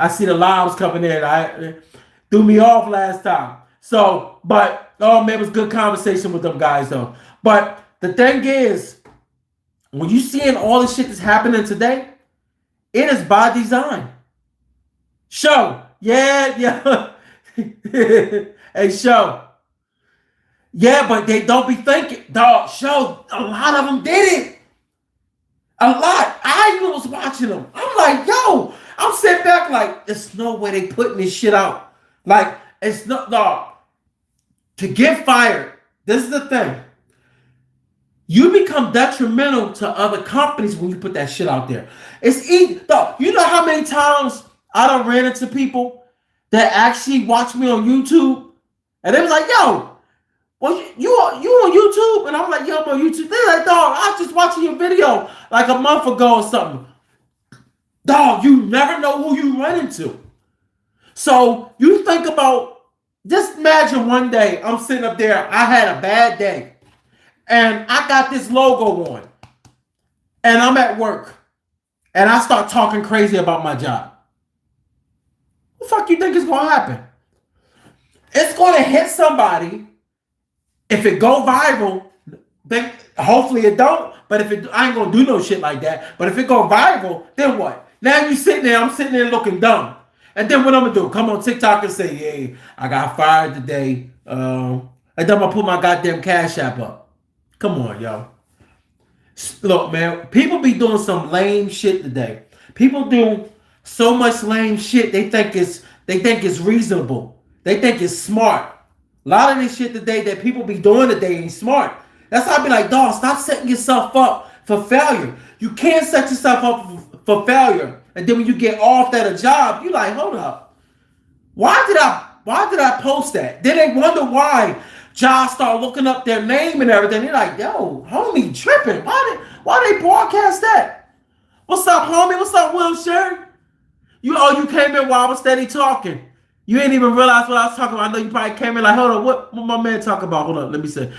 see the lives coming in. I threw me off last time. So, but, oh man, it was good conversation with them guys though. But the thing is, when you seeing all the shit that's happening today, it is by design. Show. Yeah. Hey, Show. Yeah, but they don't be thinking. Dog, Show, a lot of them did it. A lot. I even was watching them. I'm like, yo, I'm sitting back like, there's no way they putting this shit out. Like, it's not, dog. To get fired, this is the thing. You become detrimental to other companies when you put that shit out there. It's easy. Dog, you know how many times I done ran into people that actually watch me on YouTube, and they was like, yo, well, you on YouTube? And I'm like, yo, I'm on YouTube. They're like, dog, I was just watching your video like a month ago or something. Dog, you never know who you run into. So you think about, just imagine one day I'm sitting up there, I had a bad day, and I got this logo on, and I'm at work, and I start talking crazy about my job. What the fuck you think is going to happen? It's going to hit somebody. If it go viral, then hopefully it don't. But if it, I ain't going to do no shit like that. But if it go viral, then what? Now you sitting there, I'm sitting there looking dumb. And then what I'm going to do? Come on TikTok and say, hey, I got fired today. And then I'm going to put my goddamn Cash App up. Come on, y'all. Look, man, people be doing some lame shit today. People do so much lame shit. They think it's reasonable. They think it's smart. A lot of this shit today that people be doing today ain't smart. That's why I be like, dog, stop setting yourself up for failure. You can't set yourself up for failure. And then when you get off at a job, you like, hold up. Why did I post that? Then they wonder why jobs start looking up their name and everything. They're like, yo, homie, tripping. Why they broadcast that? What's up, homie? What's up, Will Sher? You came in while I was steady talking. You ain't even realize what I was talking about. I know you probably came in like, hold on, what my man talking about? Hold on, let me say.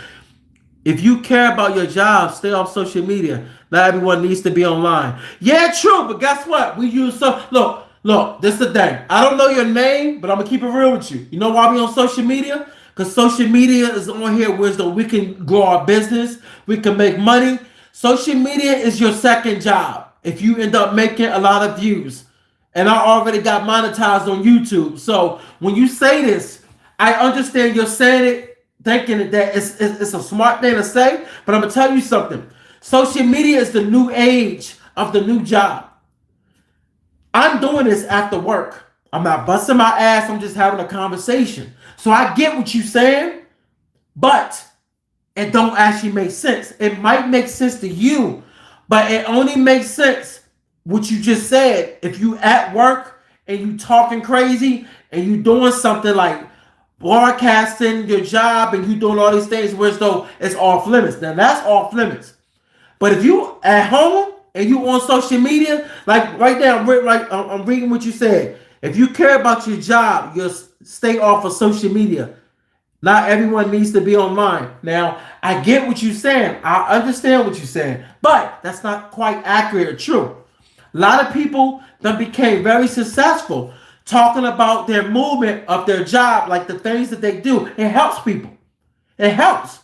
If you care about your job, stay off social media. Not everyone needs to be online. Yeah, true, but guess what? We use look, this is the thing. I don't know your name, but I'm gonna keep it real with you. You know why we on social media? Because social media is on here where so we can grow our business, we can make money. Social media is your second job. If you end up making a lot of views. And I already got monetized on YouTube. So when you say this, I understand you're saying it, thinking that it's a smart thing to say. But I'm going to tell you something. Social media is the new age of the new job. I'm doing this after work. I'm not busting my ass. I'm just having a conversation. So I get what you're saying, but it don't actually make sense. It might make sense to you, but it only makes sense what you just said. If you at work and you talking crazy and you doing something like broadcasting your job and you doing all these things where it's off limits. Now that's off limits. But if you at home and you on social media, like right now, I'm reading what you said. If you care about your job, you stay off of social media. Not everyone needs to be online. Now, I get what you're saying. I understand what you're saying, but that's not quite accurate or true. A lot of people that became very successful talking about their movement of their job, like the things that they do. It helps people. It helps.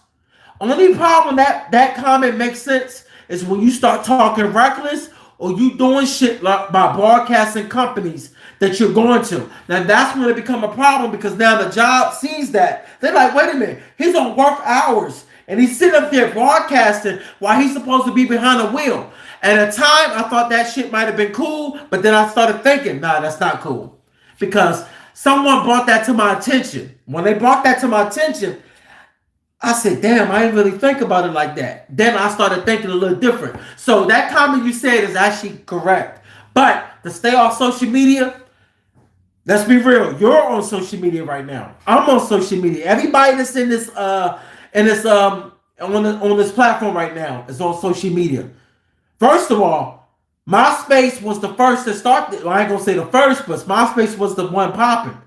Only problem that comment makes sense is when you start talking reckless or you doing shit like by broadcasting companies that you're going to. Now that's when it become a problem because now the job sees that. They're like, wait a minute, he's on work hours and he's sitting up there broadcasting while he's supposed to be behind a wheel. At a time, I thought that shit might have been cool, but then I started thinking, nah, that's not cool. Because someone brought that to my attention. When they brought that to my attention, I said, damn, I didn't really think about it like that. Then I started thinking a little different. So that comment you said is actually correct. But to stay off social media, let's be real. You're on social media right now. I'm on social media. Everybody that's in this on this platform right now is on social media. First of all, MySpace was the first to start. Well, I ain't gonna say the first, but MySpace was the one popping.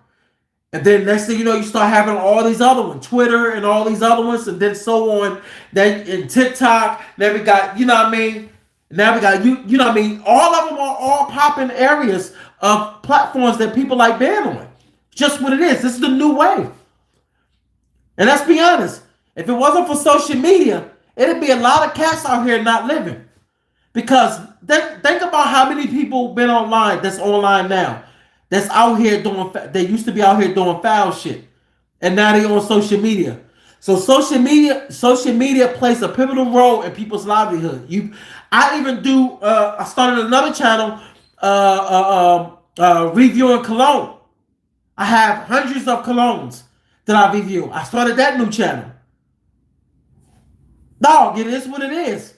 And then next thing you know, you start having all these other ones, Twitter and all these other ones, and then so on. Then in TikTok, then we got, you know what I mean? Now we got you know what I mean? All of them are all popping areas of platforms that people like being on. Just what it is. This is the new way. And let's be honest. If it wasn't for social media, it'd be a lot of cats out here not living. Because think about how many people been online that's online now. That's out here doing, they used to be out here doing foul shit. And now they on social media. So social media plays a pivotal role in people's livelihood. I started another channel reviewing cologne. I have hundreds of colognes that I review. I started that new channel. Dog, it is what it is.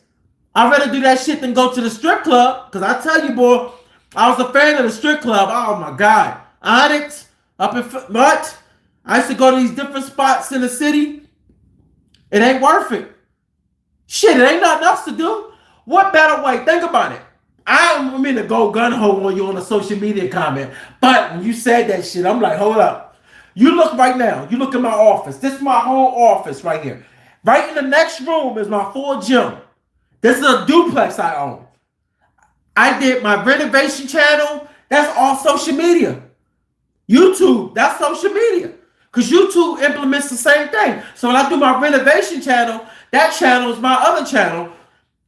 I'd rather do that shit than go to the strip club. Because I tell you, boy, I was a fan of the strip club. Oh, my God. Onyx, up in what? I used to go to these different spots in the city. It ain't worth it. Shit, it ain't nothing else to do. What better way? Think about it. I don't mean to go gun ho on you on a social media comment, but when you said that shit, I'm like, hold up. You look right now. You look at my office. This is my whole office right here. Right in the next room is my full gym. This is a duplex I own. I did my renovation channel. That's all social media. YouTube, that's social media. Because YouTube implements the same thing. So when I do my renovation channel, that channel is my other channel.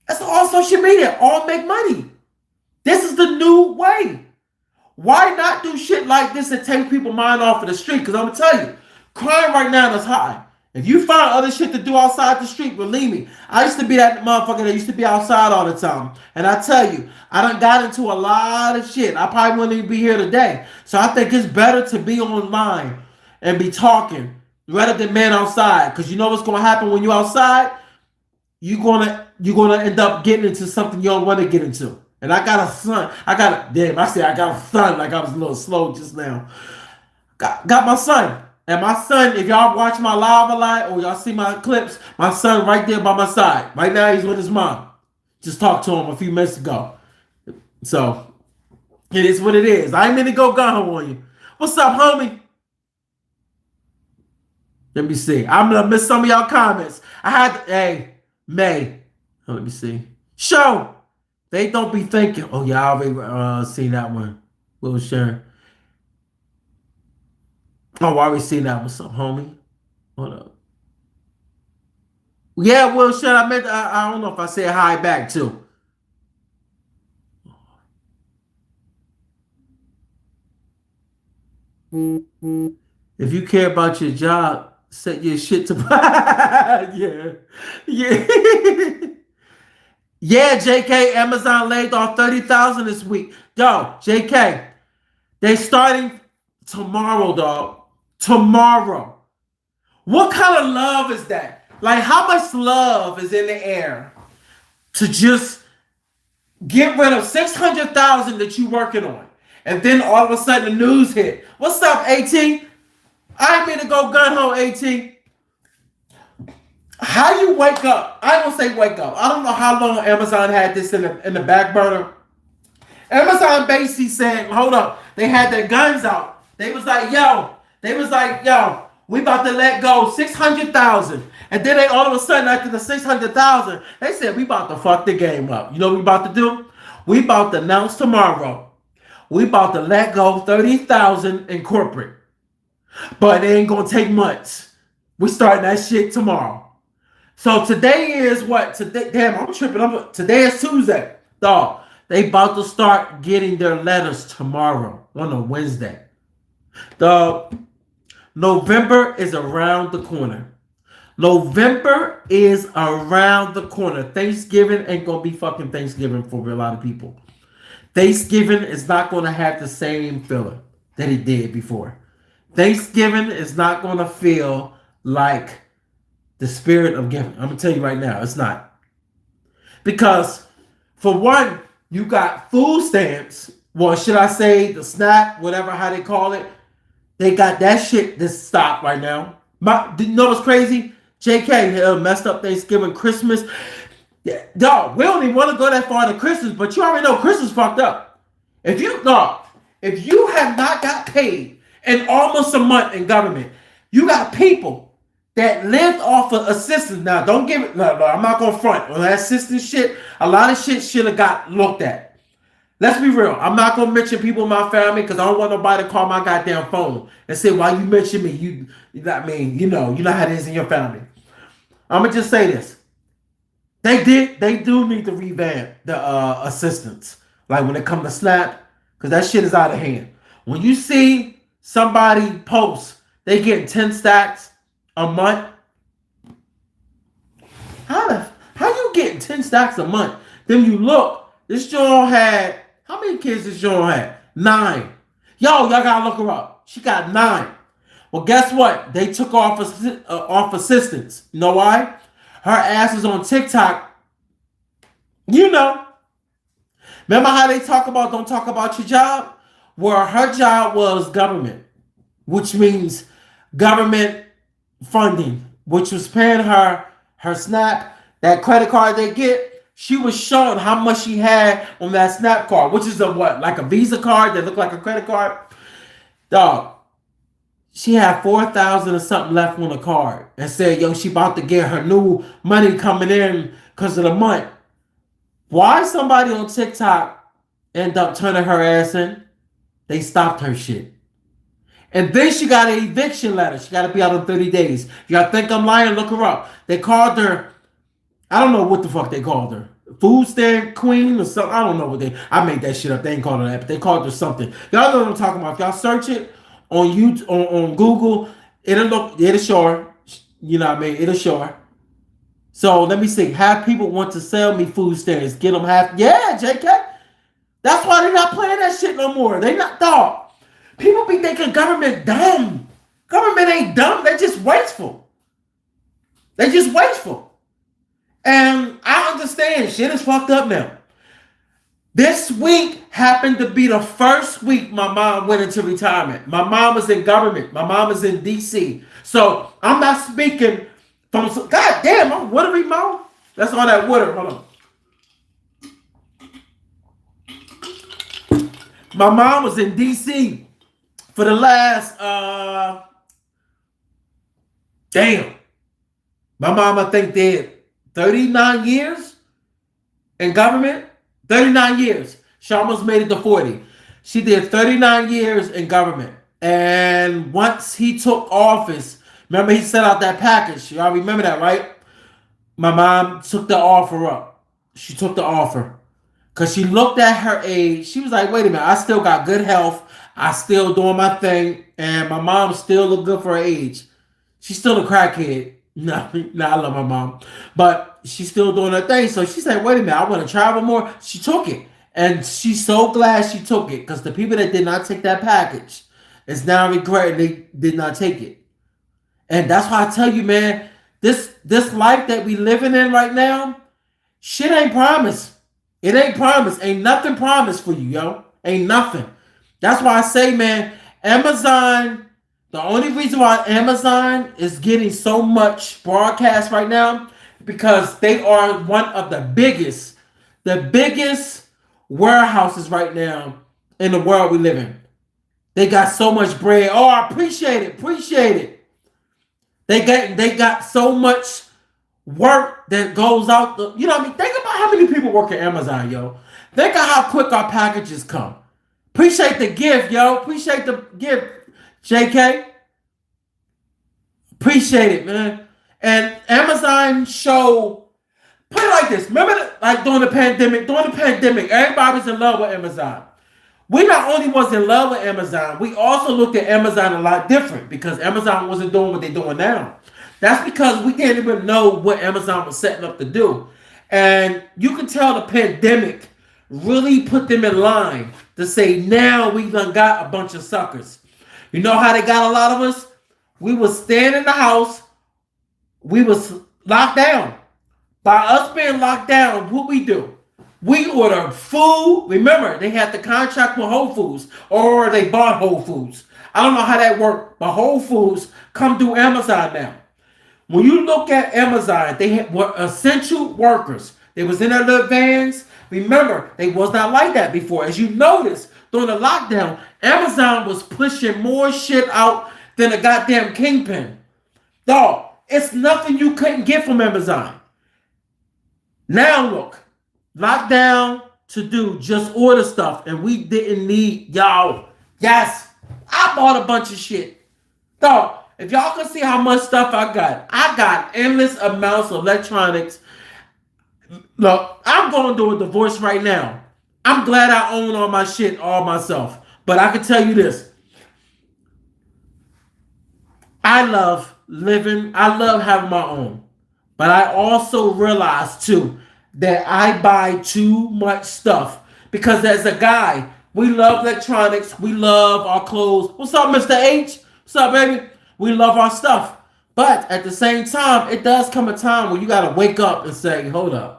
That's all social media. All make money. This is the new way. Why not do shit like this and take people's mind off of the street? Because I'm going to tell you, crime right now is high. If you find other shit to do outside the street, believe me, I used to be that motherfucker that used to be outside all the time. And I tell you, I done got into a lot of shit. I probably wouldn't even be here today. So I think it's better to be online and be talking rather than man outside. Because you know what's going to happen when you're outside? You're gonna end up getting into something you don't want to get into. And I got a son. I got a son like I was a little slow just now. Got my son. And my son, if y'all watch my live a lot or y'all see my clips, my son right there by my side. Right now he's with his mom. Just talked to him a few minutes ago. So it is what it is. I ain't mean to go gun on you. What's up, homie? Let me see. I'm gonna miss some of y'all comments. May. Let me see. Show. They don't be thinking. Oh yeah, I already seen that one. Will Sharon. Oh, I already seen that. What's up, homie? Hold up. Yeah, Will Sharon. I don't know if I said hi back too. If you care about your job, set your shit to yeah. Yeah, JK, Amazon laid off 30,000 this week. Yo, JK, they starting tomorrow, dog. Tomorrow. What kind of love is that? Like, how much love is in the air to just get rid of 600,000 that you working on? And then all of a sudden the news hit. What's up, AT? I ain't mean to go gun ho, AT. How you wake up? I don't say wake up. I don't know how long Amazon had this in the back burner. Amazon basically said, hold up. They had their guns out. They was like, yo, we about to let go 600,000. And then they all of a sudden, after the 600,000, they said, we about to fuck the game up. You know what we about to do? We about to announce tomorrow. We about to let go 30,000 in corporate. But it ain't going to take much. We starting that shit tomorrow. So today is what? Today, damn, I'm tripping. Today is Tuesday. Dog, they about to start getting their letters tomorrow on a Wednesday. Dog, November is around the corner. November is around the corner. Thanksgiving ain't going to be fucking Thanksgiving for a lot of people. Thanksgiving is not going to have the same feeling that it did before. Thanksgiving is not going to feel like the spirit of giving. I'm going to tell you right now, it's not. Because, for one, you got food stamps. Well, should I say the SNAP, whatever, how they call it. They got that shit that's stopped right now. You know what's crazy? JK messed up Thanksgiving, Christmas. Yeah, dog, we don't even want to go that far to Christmas, but you already know Christmas fucked up. If you have not got paid in almost a month in government, you got people that lived off of assistance. Now, don't give it. No, I'm not gonna front on that assistance shit. A lot of shit should have got looked at. Let's be real. I'm not gonna mention people in my family because I don't want nobody to call my goddamn phone and say, "Why you mention me?" You know how it is in your family. I'm gonna just say this. They do need to revamp the assistance. Like when it comes to SNAP, because that shit is out of hand. When you see somebody post, they get 10 stacks a month. How you getting 10 stacks a month? Then you look, this Joan had, how many kids this Joan had? 9. Y'all gotta look her up. She got 9. Well, guess what? They took off assistance. You know why? Her ass is on TikTok. You know. Remember how they don't talk about your job? Well, her job was government, which means government funding, which was paying her SNAP, that credit card they get. she was showing how much she had on that Snap card, which is a what? Like a Visa card that looked like a credit card? Dog, she had 4,000 or something left on the card and said, yo, she about to get her new money coming in because of the month. Why somebody on TikTok end up turning her ass in? They stopped her shit. And then she got an eviction letter. She got to be out in 30 days. Y'all think I'm lying? Look her up. They called her, I don't know what the fuck they called her. Food stand queen or something. I don't know what I made that shit up. They ain't called her that, but they called her something. Y'all know what I'm talking about. If y'all search it on YouTube, on Google, it'll show her. You know what I mean? It'll show her. So let me see. Half people want to sell me food stands. Get them half. Yeah, JK. That's why they're not playing that shit no more. They not, dog. People be thinking government dumb. Government ain't dumb. They're just wasteful. They're just wasteful. And I understand shit is fucked up now. This week happened to be the first week my mom went into retirement. My mom was in government. My mom is in DC. So I'm not speaking from, God damn, I'm watery mouth. That's all that water. Hold on. My mom was in DC for the last, damn. My mom, I think, did 39 years in government. 39 years. She almost made it to 40. She did 39 years in government. And once he took office, remember he sent out that package. Y'all remember that, right? My mom took the offer up. She took the offer. Because she looked at her age. She was like, wait a minute. I still got good health. I still doing my thing. And my mom still look good for her age. She's still a crackhead. No, I love my mom. But she's still doing her thing. So she said, wait a minute. I want to travel more. She took it. And she's so glad she took it. Because the people that did not take that package is now regretting they did not take it. And that's why I tell you, man, this life that we living in right now, shit ain't promised. It ain't promised. Ain't nothing promised for you, yo. Ain't nothing. That's why I say, man, Amazon, the only reason why Amazon is getting so much broadcast right now, because they are one of the biggest warehouses right now in the world we live in. They got so much bread. Oh, I appreciate it. They got so much work that goes out. You know what I mean? Think about how many people work at Amazon, yo. Think of how quick our packages come. Appreciate the gift, yo. Appreciate the gift, JK. Appreciate it, man. And Amazon show, put it like this. Remember, like during the pandemic, everybody was in love with Amazon. We not only was in love with Amazon, we also looked at Amazon a lot different because Amazon wasn't doing what they're doing now. That's because we didn't even know what Amazon was setting up to do. And you can tell the pandemic really put them in line to say, now we done got a bunch of suckers. You know how they got a lot of us? We was staying in the house. We was locked down. By us being locked down, what we do? We order food. Remember, they had the contract with Whole Foods, or they bought Whole Foods. I don't know how that worked, but Whole Foods come through Amazon now. When you look at Amazon, they were essential workers. They was in their little vans. Remember, they was not like that before. As you notice, during the lockdown, Amazon was pushing more shit out than a goddamn kingpin. Dog, it's nothing you couldn't get from Amazon. Now look. Lockdown to do just order stuff, and we didn't need y'all. Yes, I bought a bunch of shit. Dog, if y'all can see how much stuff I got endless amounts of electronics. Look, I'm going through a divorce right now. I'm glad I own all my shit all myself. But I can tell you this. I love living. I love having my own. But I also realize too that I buy too much stuff because as a guy, we love electronics. We love our clothes. What's up, Mr. H? What's up, baby? We love our stuff. But at the same time, it does come a time where you got to wake up and say, hold up.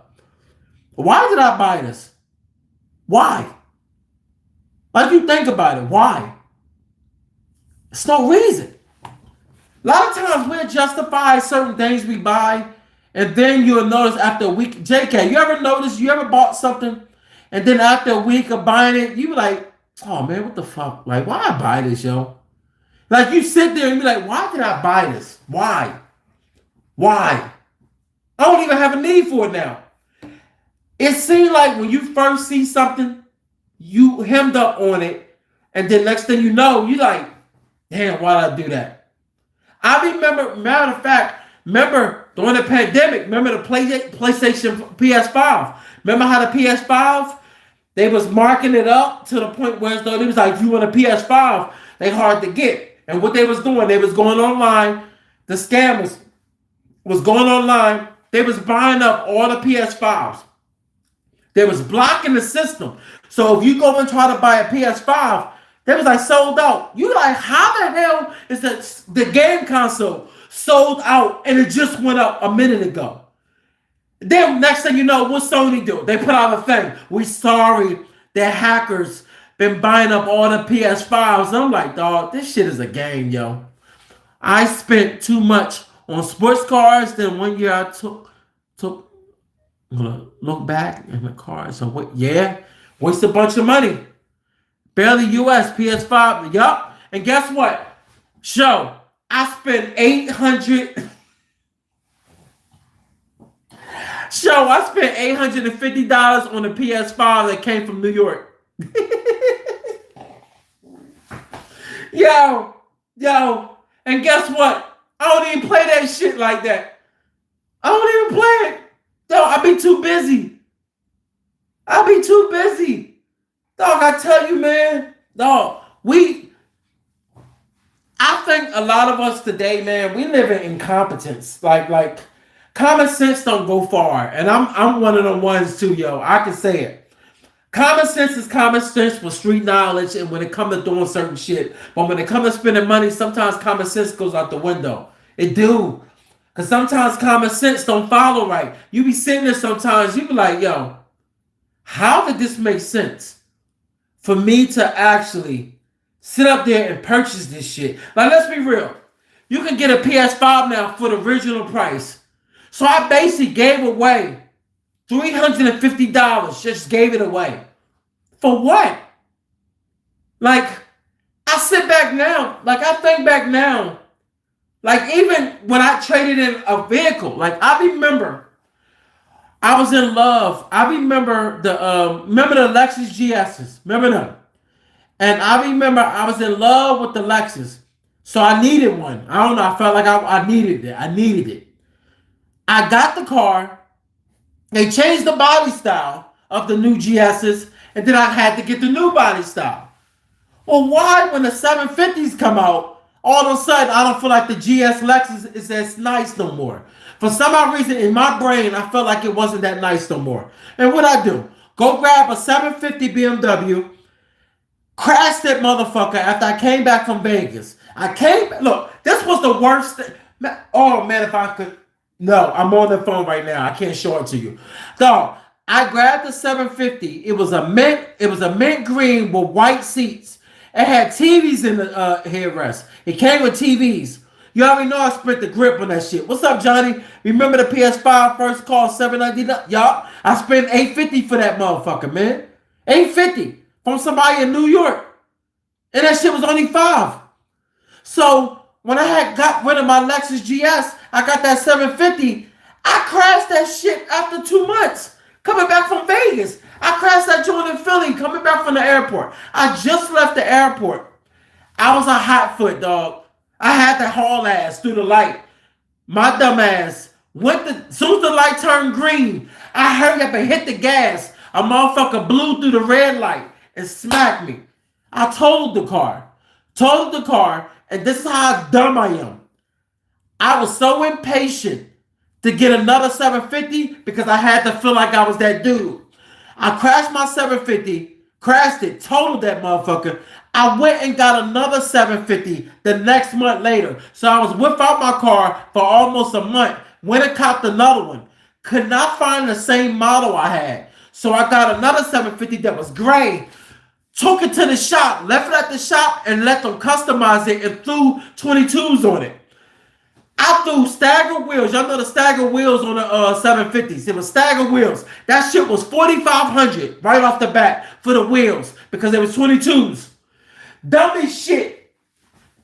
Why did I buy this? Why? Like you think about it. Why? It's no reason. A lot of times we'll justify certain things we buy And then you'll notice after a week, JK, you ever notice, you ever bought something, and then after a week of buying it, you be like, oh man, what the fuck? Like, why I buy this, yo? Like you sit there and be like, why did I buy this? Why? Why? I don't even have a need for it now. It seemed like when you first see something, you hemmed up on it, and then next thing you know, you like, damn, why did I do that? I remember, matter of fact, remember during the pandemic, remember the PlayStation PS5? Remember how the PS5, they was marking it up to the point where it was like, you want a PS5, they hard to get. And what they was doing, they was going online, the scammers was going online, they was buying up all the PS5s. They was blocking the system. So if you go and try to buy a PS5, they was like sold out. You like, how the hell is the game console sold out and it just went up a minute ago? Then next thing you know, what Sony do? They put out a thing. We sorry that hackers been buying up all the PS5s. And I'm like, dog, this shit is a game, yo. I spent too much on sports cars. Then one year I took I'm gonna look back in the car. So what? Yeah, waste a bunch of money. Barely US PS5. Yup. And guess what? Show. I spent $850 on the PS5 that came from New York. Yo. And guess what? I don't even play that shit like that. I don't even play it. Yo, I be too busy. Dog, I tell you, man. Dog, I think a lot of us today, man, we live in incompetence. Like common sense don't go far. And I'm one of the ones too, yo. I can say it. Common sense is common sense for street knowledge and when it comes to doing certain shit. But when it comes to spending money, sometimes common sense goes out the window. It do. Because sometimes common sense don't follow right. You be sitting there sometimes, you be like, yo, how did this make sense for me to actually sit up there and purchase this shit? Like, let's be real. You can get a PS5 now for the original price. So I basically gave away $350. Just gave it away. For what? Like, I sit back now. Like, I think back now. Like, even when I traded in a vehicle, like, I remember I was in love. I remember the Lexus GSs. Remember them? And I remember I was in love with the Lexus. So I needed one. I don't know. I felt like I needed it. I got the car. They changed the body style of the new GSs. And then I had to get the new body style. Well, why when the 750s come out, all of a sudden, I don't feel like the GS Lexus is as nice no more. For some odd reason, in my brain, I felt like it wasn't that nice no more. And what I do? Go grab a 750 BMW, crash that motherfucker after I came back from Vegas. Look, this was the worst thing. Oh, man, if I could. No, I'm on the phone right now. I can't show it to you. Dog, I grabbed the 750. It was a mint green with white seats. It had TVs in the headrest. It came with TVs. You already know I spent the grip on that shit. What's up, Johnny? Remember the PS5 first cost $799? Y'all, I spent $850 for that motherfucker, man. $850 from somebody in New York. And that shit was only $5. So when I had got rid of my Lexus GS, I got that $750. I crashed that shit after 2 months. Coming back from Vegas. I crashed that joint in Philly coming back from the airport. I just left the airport. I was a hot foot, dog. I had to haul ass through the light. My dumb ass as soon as the light turned green, I hurried up and hit the gas. A motherfucker blew through the red light and smacked me. I totaled the car, and this is how dumb I am. I was so impatient to get another 750 because I had to feel like I was that dude. I crashed my 750, crashed it, totaled that motherfucker. I went and got another 750 the next month later. So I was without my car for almost a month. Went and copped another one. Could not find the same model I had. So I got another 750 that was gray. Took it to the shop, left it at the shop, and let them customize it and threw 22s on it. I threw stagger wheels. Y'all know the stagger wheels on the 750s. It was stagger wheels. That shit was $4,500 right off the bat for the wheels because it was 22s. Dumb as shit.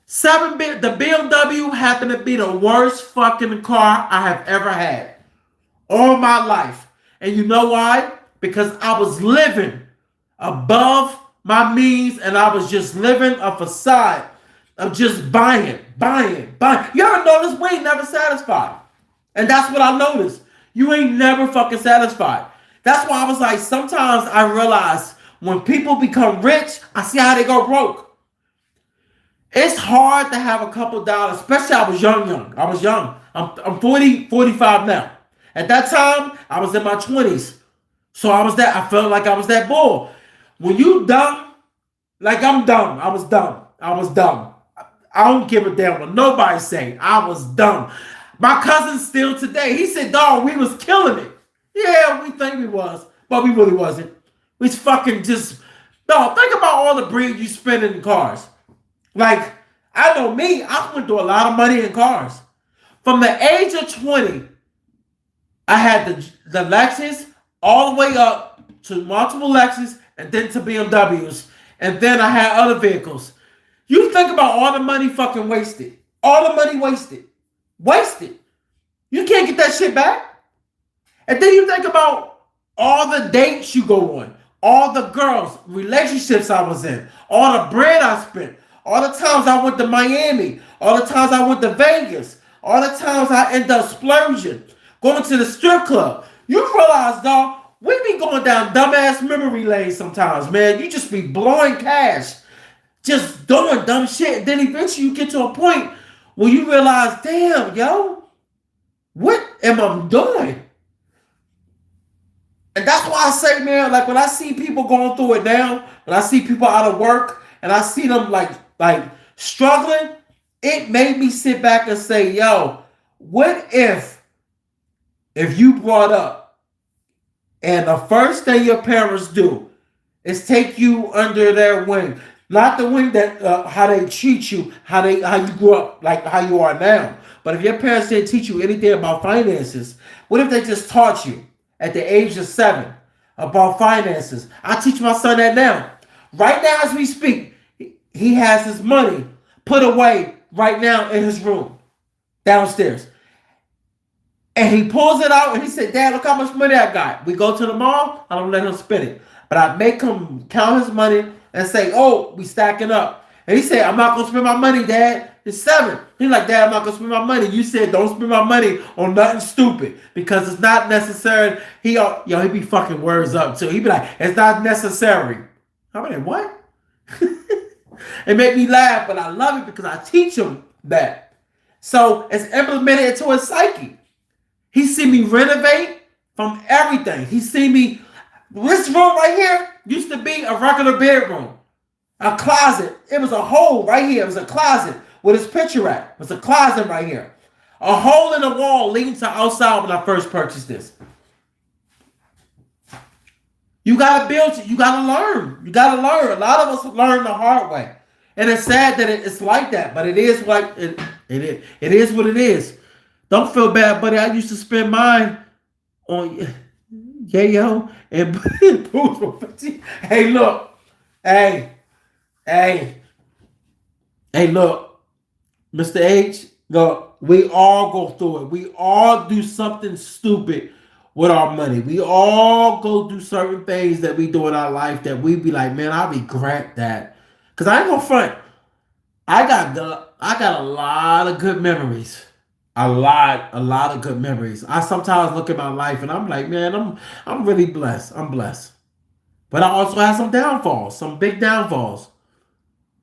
The BMW happened to be the worst fucking car I have ever had all my life. And you know why? Because I was living above my means and I was just living a facade of just buying. You ever notice we ain't never satisfied? And that's what I noticed. You ain't never fucking satisfied. That's why I was like, sometimes I realize when people become rich, I see how they go broke. It's hard to have a couple dollars, especially I was young. I was young. I'm 45 now. At that time, I was in my 20s. So I felt like I was that bull. When you dumb, like I'm dumb. I was dumb. I don't give a damn what nobody say. I was dumb. My cousin still today, he said, dog, we was killing it. Yeah, we think we was, but we really wasn't. We fucking just, dog, think about all the bread you spend in cars. Like, I know me, I went through a lot of money in cars. From the age of 20, I had the Lexus all the way up to multiple Lexus and then to BMWs. And then I had other vehicles. You think about all the money fucking wasted. All the money wasted. Wasted. You can't get that shit back. And then you think about all the dates you go on. All the girls, relationships I was in. All the bread I spent. All the times I went to Miami. All the times I went to Vegas. All the times I end up splurging. Going to the strip club. You realize, dog, we be going down dumbass memory lane sometimes, man. You just be blowing cash. Just doing dumb shit. Then eventually you get to a point where you realize, damn, yo, what am I doing? And that's why I say, man, like when I see people going through it now, when I see people out of work and I see them like struggling, it made me sit back and say, yo, what if you brought up and the first thing your parents do is take you under their wing? Not the wing that how they treat you, how you grew up, like how you are now. But if your parents didn't teach you anything about finances, what if they just taught you at the age of 7 about finances? I teach my son that now. Right now as we speak, he has his money put away right now in his room downstairs. And he pulls it out and he said, Dad, look how much money I got. We go to the mall, I don't let him spend it. But I make him count his money and say, oh, we stacking up. And he said, I'm not going to spend my money, Dad. It's 7. He's like, Dad, I'm not going to spend my money. You said don't spend my money on nothing stupid because it's not necessary. He be fucking words up too. He be like, it's not necessary. I mean, what? It made me laugh, but I love it because I teach him that. So it's implemented into his psyche. He see me renovate from everything. He see me, this room right here used to be a regular bedroom. A closet. It was a hole right here. It was a closet with his picture at. It was a closet right here. A hole in the wall leading to outside when I first purchased this. You gotta build, you gotta learn. You gotta learn. A lot of us learn the hard way. And it's sad that it's like that, but it is like it is what it is. Don't feel bad, buddy. I used to spend mine on Yayo and Booze for 15. Hey, look. Hey, look. Mr. H, look, we all go through it. We all do something stupid with our money. We all go do certain things that we do in our life that we be like, man, I regret that. Because I ain't gonna front. I got a lot of good memories. A lot of good memories. I sometimes look at my life and I'm like, man, I'm really blessed. I'm blessed. But I also have some downfalls, some big downfalls.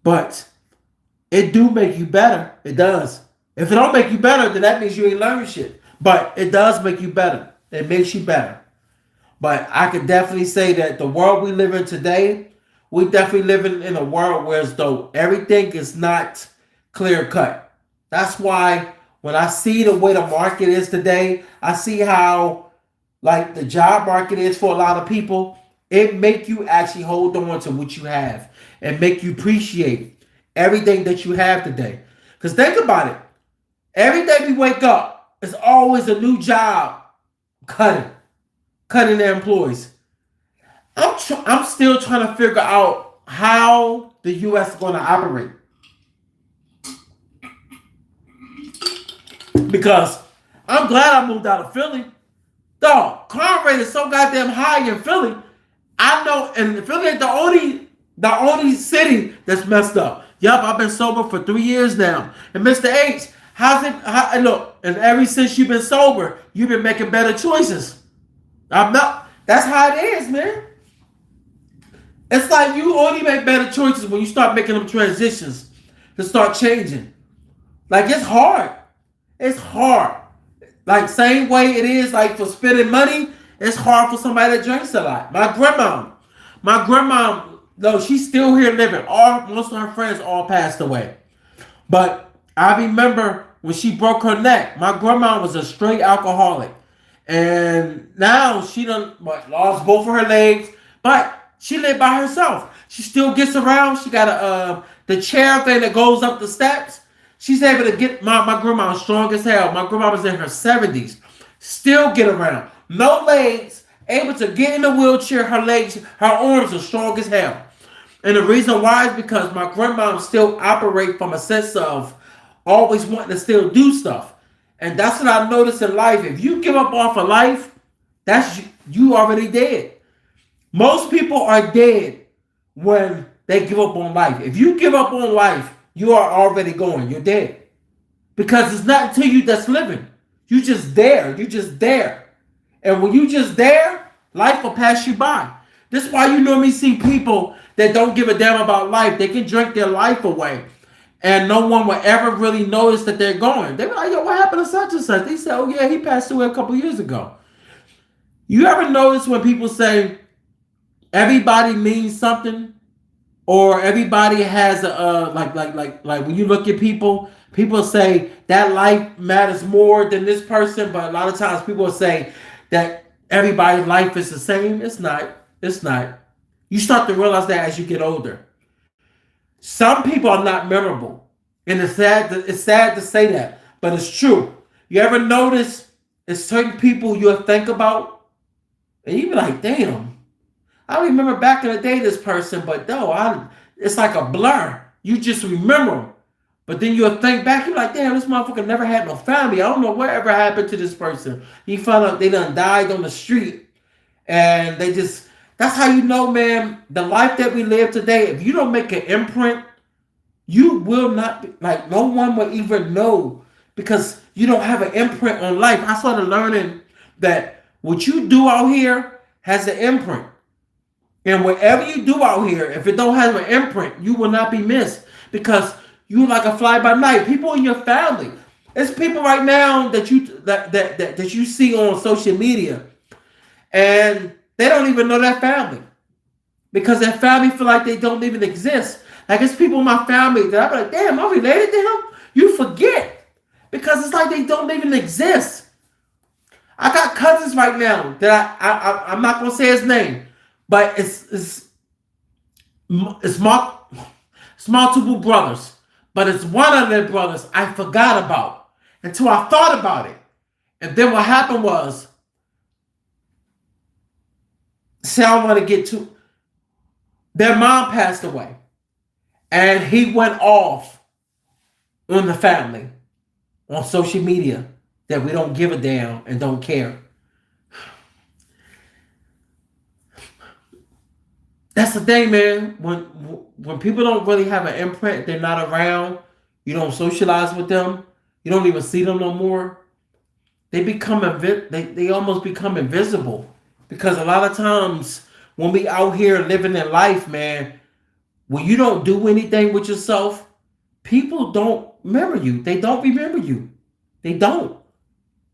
But it do make you better. It does. If it don't make you better, then that means you ain't learned shit. But it does make you better. It makes you better. But I could definitely say that the world we live in today, we definitely living in a world where as though everything is not clear cut. That's why when I see the way the market is today, I see how like the job market is for a lot of people. It make you actually hold on to what you have and make you appreciate everything that you have today. Because think about it. Every day we wake up, it's always a new job cutting their employees. I'm still trying to figure out how the U.S. is going to operate. Because I'm glad I moved out of Philly. Dog, crime rate is so goddamn high in Philly. I know, and Philly ain't the only city that's messed up. Yup, I've been sober for 3 years now. And Mr. H, look, and ever since you've been sober, you've been making better choices. That's how it is, man. It's like you only make better choices when you start making them transitions to start changing. Like, it's hard. It's hard. Like, same way it is like for spending money, it's hard for somebody that drinks a lot. My grandma, no, she's still here living. Most of her friends all passed away. But I remember when she broke her neck, my grandma was a straight alcoholic. And now she done lost both of her legs, but she lived by herself. She still gets around. She got the chair thing that goes up the steps. She's able to get my grandma strong as hell. My grandma was in her 70s. Still get around. No legs. Able to get in the wheelchair. Her arms are strong as hell. And the reason why is because my grandma still operate from a sense of always wanting to still do stuff. And that's what I noticed in life. If you give up off of life, that's you already dead. Most people are dead when they give up on life. If you give up on life, you are already going. You're dead. Because it's not until you that's living. You just there. You just there. And when you just there, life will pass you by. This is why you normally see people that don't give a damn about life. They can drink their life away. And no one will ever really notice that they're going. They be like, yo, what happened to such and such? They say, oh yeah, he passed away a couple years ago. You ever notice when people say everybody means something? Or everybody has a like when you look at people say that life matters more than this person, but a lot of times people say that everybody's life is the same. It's not. It's not. You start to realize that as you get older. Some people are not memorable. And it's sad to say that, but it's true. You ever notice there's certain people you'll think about and you be like, damn, I remember back in the day this person, but no, it's like a blur. You just remember them. But then you'll think back, you're like, damn, this motherfucker never had no family. I don't know whatever happened to this person. You find out they done died on the street. And that's how you know, man, the life that we live today, if you don't make an imprint, you will not be, like, no one will even know because you don't have an imprint on life. I started learning that what you do out here has an imprint. And whatever you do out here, if it don't have an imprint, you will not be missed because you like a fly by night. People in your family, it's people right now that you see on social media, and they don't even know that family because their family feel like they don't even exist. Like it's people in my family that I'm like, damn, I'm related to him. You forget because it's like they don't even exist. I got cousins right now that I'm not gonna say his name. But it's multiple brothers. But it's one of their brothers I forgot about until I thought about it. And then what happened was, their mom passed away. And he went off on the family on social media that we don't give a damn and don't care. That's the thing, man. When people don't really have an imprint, they're not around, you don't socialize with them, you don't even see them no more, they almost become invisible. Because a lot of times when we out here living in life, man, when you don't do anything with yourself, people don't remember you. They don't remember you. They don't.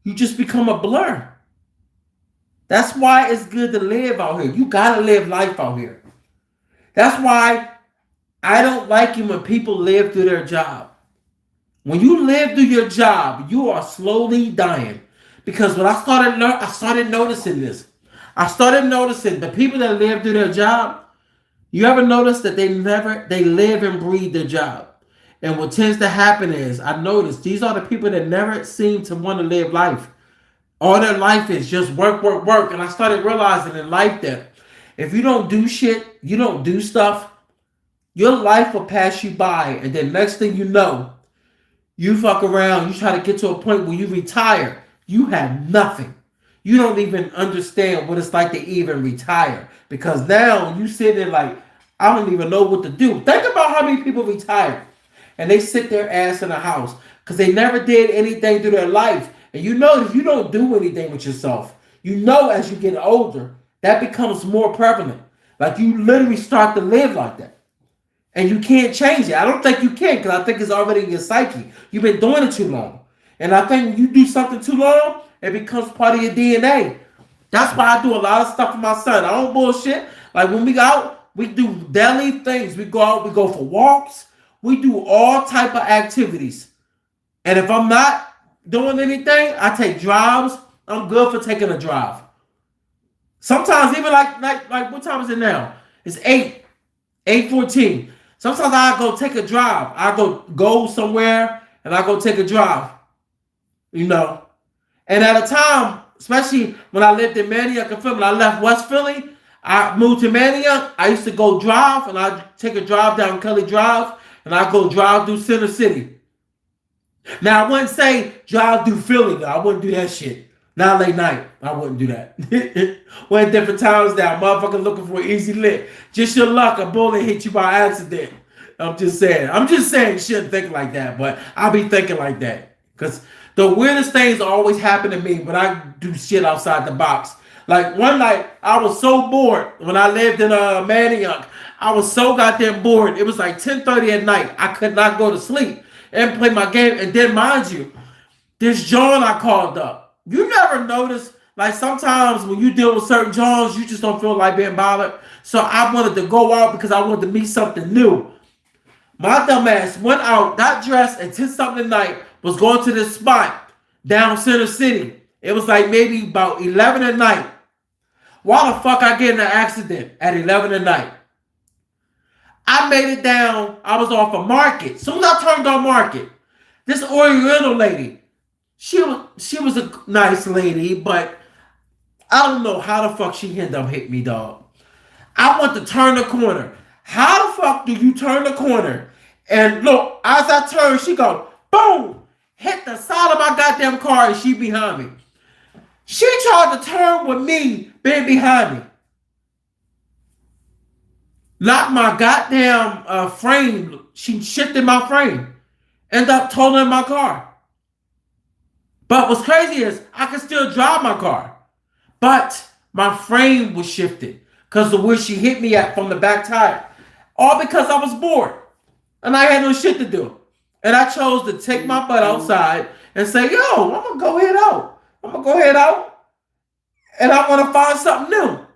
You just become a blur. That's why it's good to live out here. You gotta live life out here. That's why I don't like it when people live through their job. When you live through your job, you are slowly dying. Because when I started noticing this. I started noticing the people that live through their job. You ever notice that they live and breathe their job? And what tends to happen is, I noticed these are the people that never seem to want to live life. All their life is just work, work, work. And I started realizing in life that if you don't do shit, you don't do stuff, your life will pass you by. And then next thing you know, you fuck around, you try to get to a point where you retire, you have nothing. You don't even understand what it's like to even retire. Because now you sit there like, I don't even know what to do. Think about how many people retire and they sit their ass in a house because they never did anything through their life. And you know if you don't do anything with yourself, you know as you get older, that becomes more prevalent. Like you literally start to live like that. And you can't change it. I don't think you can because I think it's already in your psyche. You've been doing it too long. And I think when you do something too long, it becomes part of your DNA. That's why I do a lot of stuff for my son. I don't bullshit. Like when we go out, we do daily things. We go out, we go for walks. We do all type of activities. And if I'm not doing anything, I take drives. I'm good for taking a drive. Sometimes even like what time is it now? It's 8:14. Sometimes I go take a drive. I go somewhere and I go take a drive. You know. And at a time, especially when I lived in Manioc and Philly, when I left West Philly, I moved to Manioc. I used to go drive and I'd take a drive down Kelly Drive and I'd go drive through Center City. Now, I wouldn't say drive through Philly, though. I wouldn't do that shit. Not late night. I wouldn't do that. When different times now, motherfucker looking for an easy lick. Just your luck, a bullet hit you by accident. I'm just saying you shouldn't think like that, but I'll be thinking like that. Because the weirdest things always happen to me when I do shit outside the box. Like one night, I was so bored when I lived in Manioc. I was so goddamn bored. It was like 10:30 at night. I could not go to sleep and play my game. And then, mind you, this John I called up. You never notice, like sometimes when you deal with certain Johns, you just don't feel like being bothered. So I wanted to go out because I wanted to meet something new. My dumb ass went out, got dressed, and 10 something at night was going to this spot down Center City. It was like maybe about 11 at night. Why the fuck I get in an accident at 11 at night? I made it down. I was off a Market. Soon as I turned on Market, this Oriental lady, she was a nice lady, but I don't know how the fuck she ended up hitting me, dog. I want to turn the corner. How the fuck do you turn the corner? And look, as I turn, she go, boom, hit the side of my goddamn car and she behind me. She tried to turn with me being behind me. Knocked my goddamn frame. She shifted my frame. Ended up totaling my car. But what's crazy is I could still drive my car. But my frame was shifted because of where she hit me at from the back tire. All because I was bored. And I had no shit to do. And I chose to take my butt outside and say, yo, I'm going to go head out. And I want to find something new.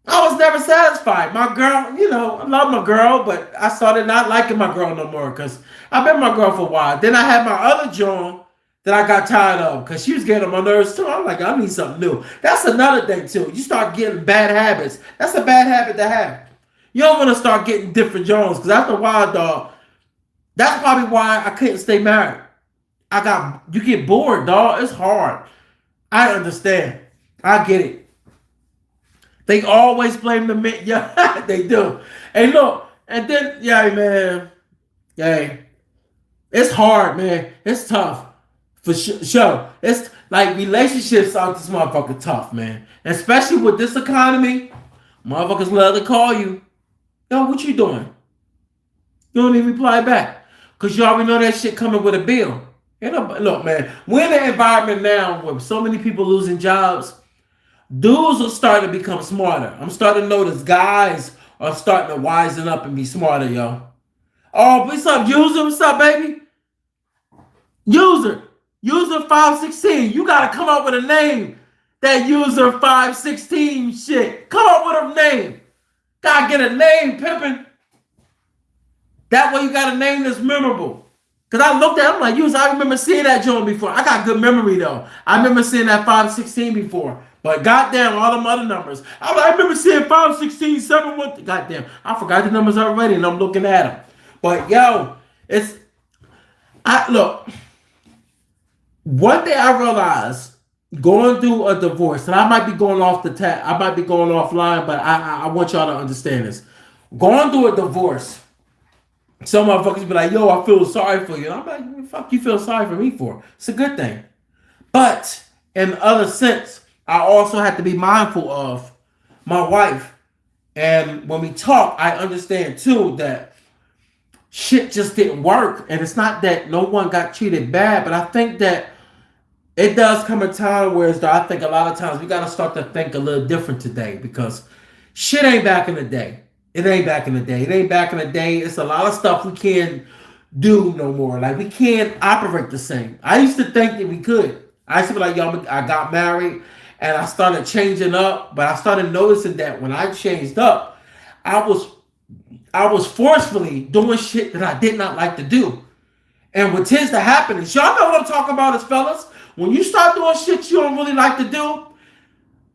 I was never satisfied. My girl, you know, I love my girl, but I started not liking my girl no more because I've been my girl for a while. Then I had my other Joan that I got tired of because she was getting on my nerves too. I'm like, I need something new. That's another thing too. You start getting bad habits. That's a bad habit to have. You don't want to start getting different Jones because after a while, dog, that's probably why I couldn't stay married. You get bored, dog. It's hard. I understand. I get it. They always blame the men. Yeah, they do. Hey, look, and then, yeah, man. Hey, it's hard, man. It's tough. For sure. It's like relationships are this motherfucker tough, man. Especially with this economy, motherfuckers love to call you. Yo, what you doing? You don't even reply back. Because you already know that shit coming with a bill. Look, man, we're in an environment now where so many people losing jobs. Dudes are starting to become smarter. I'm starting to notice guys are starting to wisen up and be smarter, yo. Oh, what's up, user? What's up, baby? User 516. You gotta come up with a name. That user 516 shit. Come up with a name. Gotta get a name, pimpin'. That way you got a name that's memorable. Cause I looked at it, I'm like, I remember seeing that joint before. I got good memory though. I remember seeing that 516 before. But goddamn, all them other numbers. I remember seeing 516, 71. Goddamn, I forgot the numbers already and I'm looking at them. But yo, It's I look. One day I realized going through a divorce, and I might be going off I might be going offline, but I want y'all to understand this. Going through a divorce, some motherfuckers be like, "Yo, I feel sorry for you." And I'm like, "Fuck, you feel sorry for me for? It's a good thing." But in other sense, I also have to be mindful of my wife. And when we talk, I understand too that shit just didn't work. And it's not that no one got treated bad, but I think that it does come a time where I think a lot of times we got to start to think a little different today because shit ain't back in the day. It ain't back in the day. It ain't back in the day. It's a lot of stuff we can't do no more. Like we can't operate the same. I used to think that we could. I used to be like, yo, I got married and I started changing up, but I started noticing that when I changed up, I was forcefully doing shit that I did not like to do. And what tends to happen is, y'all know what I'm talking about as fellas? When you start doing shit you don't really like to do,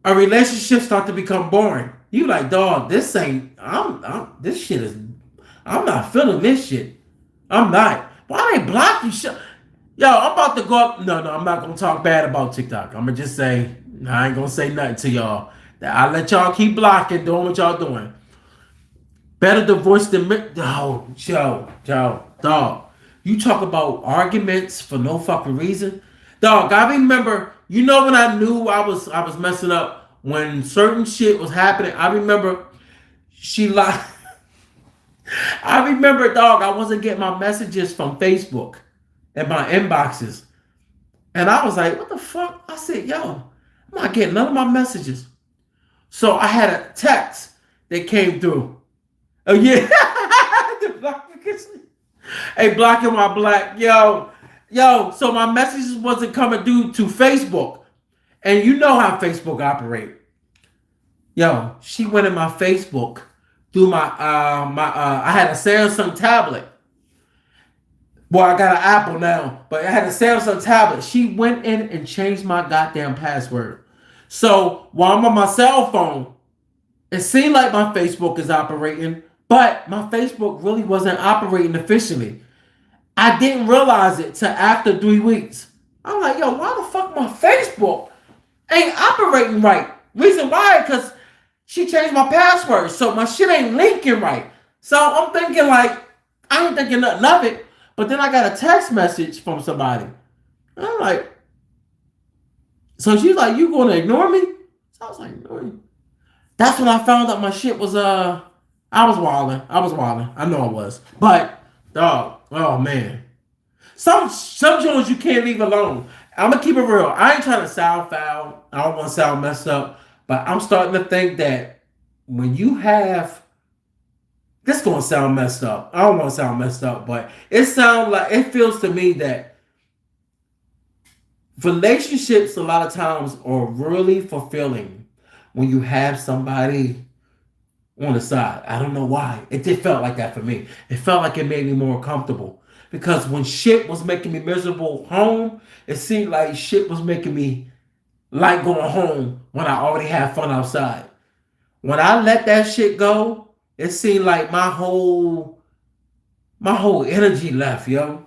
a relationship start to become boring. You like, dog, this ain't, this shit is, I'm not feeling this shit. I'm not. Why they block you? Yo, I'm about to go up. No, I'm not going to talk bad about TikTok. I'm going to just say, I ain't going to say nothing to y'all. I let y'all keep blocking, doing what y'all doing. Better divorce than, oh, Joe, dog. You talk about arguments for no fucking reason. Dog, I remember, you know when I knew I was messing up? When certain shit was happening, I remember she lied. I remember, dog, I wasn't getting my messages from Facebook and my inboxes. And I was like, what the fuck? I said, yo, I'm not getting none of my messages. So I had a text that came through. Oh, yeah. Hey, blocking my black. Yo, so my messages wasn't coming due to Facebook. And you know how Facebook operate. Yo, she went in my Facebook through my I had a Samsung tablet. Well, I got an Apple now, but I had a Samsung tablet. She went in and changed my goddamn password. So while I'm on my cell phone, it seemed like my Facebook is operating, but my Facebook really wasn't operating efficiently. I didn't realize it till after 3 weeks. I'm like, yo, why the fuck my Facebook ain't operating right? Reason why? Because she changed my password, so my shit ain't linking right. So I'm thinking like, I ain't thinking nothing of it. But then I got a text message from somebody. And I'm like, so she's like, you gonna ignore me? So I was like, ignore you. That's when I found out my shit was, I was wilding. I know I was. But, dog, oh man. Some joints you can't leave alone. I'm gonna keep it real. I ain't trying to sound foul. I don't want to sound messed up. But I'm starting to think that when you have, this gonna sound messed up. I don't want to sound messed up, but it feels to me that relationships a lot of times are really fulfilling when you have somebody on the side. I don't know why. It just felt like that for me. It felt like it made me more comfortable. Because when shit was making me miserable home, it seemed like shit was making me like going home when I already had fun outside. When I let that shit go, it seemed like my whole energy left, yo.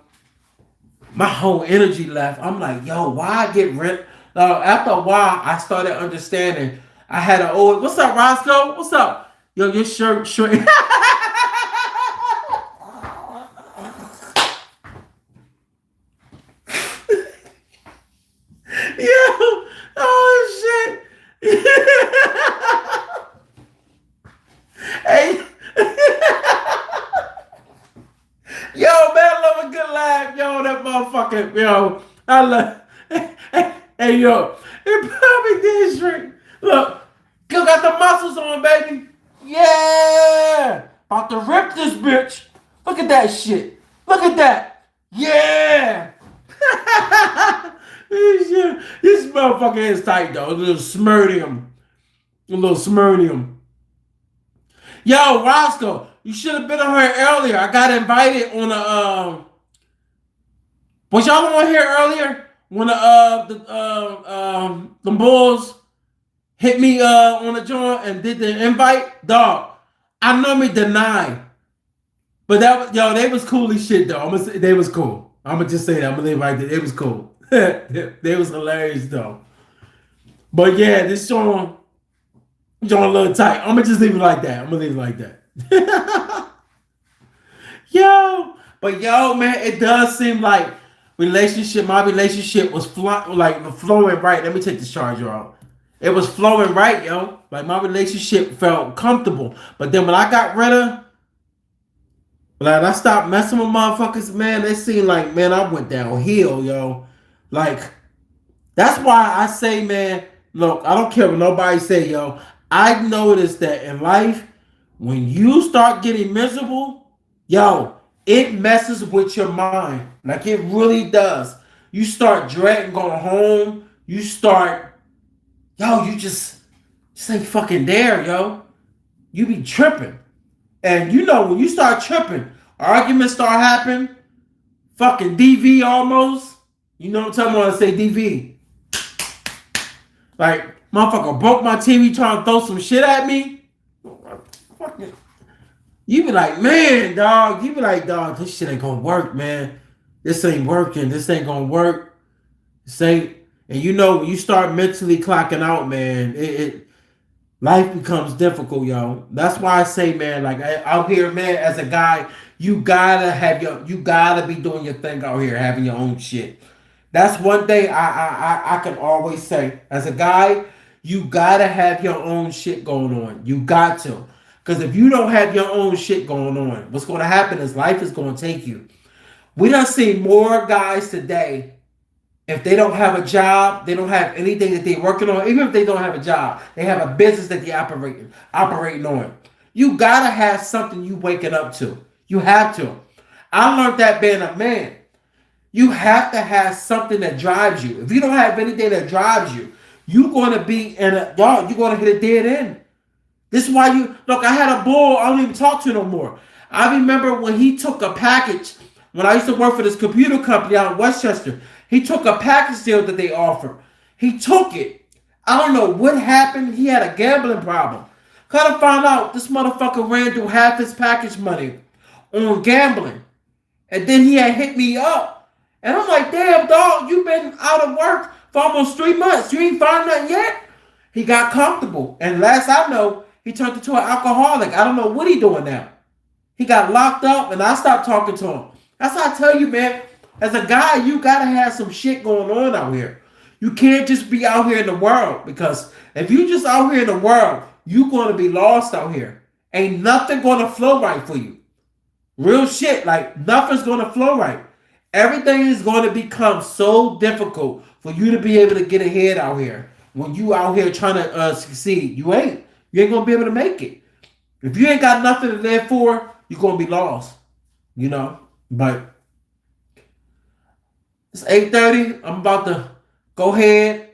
My whole energy left. I'm like, yo, why I get rid? After a while, I started understanding. I had an old, what's up, Roscoe? What's up? Yo, your shirt. Yo, oh shit. Hey. Yo, man, I love a good laugh. Yo, that motherfucker, yo. I love. Hey, yo, it probably did shrink. Look, you got the muscles on, baby. Yeah. About to rip this bitch. Look at that shit. Look at that. Yeah. This motherfucker is tight, though. A little smirnium. Yo, Roscoe, you should have been on here earlier. I got invited on a was y'all on here earlier when the Bulls hit me on the joint and did the invite? Dog, I normally deny But that was, yo, they was cool as shit though. They was cool. I'm gonna just say that. I'm gonna leave it right there. It was cool. They was hilarious though. But yeah, this song a little tight. I'm gonna just leave it like that. I'm gonna leave it like that. Yo, but yo, man, it does seem like my relationship was flowing right. Let me take this charger off. It was flowing right, yo. Like my relationship felt comfortable. But then when I got rid of, like I stopped messing with motherfuckers, man, it seemed like, man, I went downhill, yo. Like, that's why I say, man, look, I don't care what nobody say, yo. I noticed that in life, when you start getting miserable, yo, it messes with your mind. Like it really does. You start dreading going home. You start, yo, you just ain't fucking there, yo. You be tripping. And you know, when you start tripping, arguments start happening. Fucking DV almost. You know what I'm talking about? I say DV. Like, motherfucker broke my TV trying to throw some shit at me. Fucking. You be like, man, dog. You be like, dog, this shit ain't gonna work, man. This ain't working. This ain't gonna work. This ain't. And you know, when you start mentally clocking out, man, life becomes difficult, yo. That's why I say, man, like out here, man, as a guy, you gotta be doing your thing out here, having your own shit. That's one thing I can always say. As a guy, you gotta have your own shit going on. You got to. Because if you don't have your own shit going on, what's going to happen is life is going to take you. We done seen more guys today, if they don't have a job, they don't have anything that they're working on, even if they don't have a job, they have a business that they're operating on. You got to have something you waking up to. You have to. I learned that being a man. You have to have something that drives you. If you don't have anything that drives you, you're going to be you're going to hit a dead end. This is why look, I had a bull I don't even talk to no more. I remember when he took a package, when I used to work for this computer company out in Westchester, he took a package deal that they offered. He took it. I don't know what happened. He had a gambling problem. Kind of found out this motherfucker ran through half his package money on gambling. And then he had hit me up. And I'm like, damn, dog, you been out of work for almost 3 months. You ain't found nothing yet? He got comfortable. And last I know, he turned into an alcoholic. I don't know what he doing now. He got locked up and I stopped talking to him. That's how I tell you, man. As a guy, you got to have some shit going on out here. You can't just be out here in the world, because if you just out here in the world, you're going to be lost out here. Ain't nothing going to flow right for you. Real shit. Like, nothing's going to flow right. Everything is going to become so difficult for you to be able to get ahead out here. When you out here trying to succeed, you ain't going to be able to make it. If you ain't got nothing to live for, you're going to be lost. You know? But it's 8:30. I'm about to go ahead.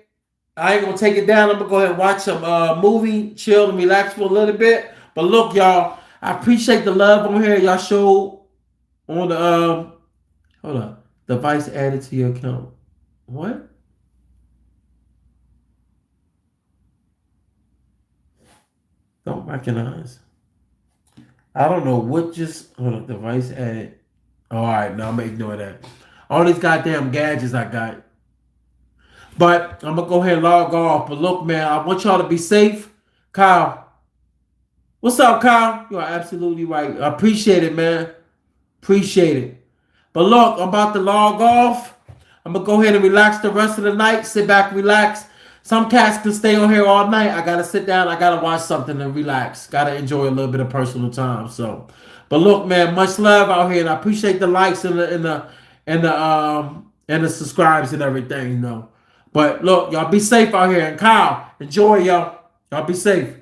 I ain't going to take it down. I'm going to go ahead and watch some movie, chill and relax for a little bit. But look, y'all, I appreciate the love on here. Y'all showed on the, hold on, device added to your account. What? Don't recognize. I don't know what just, hold on, device added. All right, now I'm going to ignore that. All these goddamn gadgets I got. But I'm going to go ahead and log off. But look, man, I want y'all to be safe. Kyle. What's up, Kyle? You are absolutely right. I appreciate it, man. Appreciate it. But look, I'm about to log off. I'm going to go ahead and relax the rest of the night. Sit back, relax. Some cats can stay on here all night. I got to sit down. I got to watch something and relax. Got to enjoy a little bit of personal time. So, but look, man, much love out here. And I appreciate the likes and the subscribes and everything, you know. But look, y'all be safe out here. And Kyle, enjoy, y'all. Y'all be safe.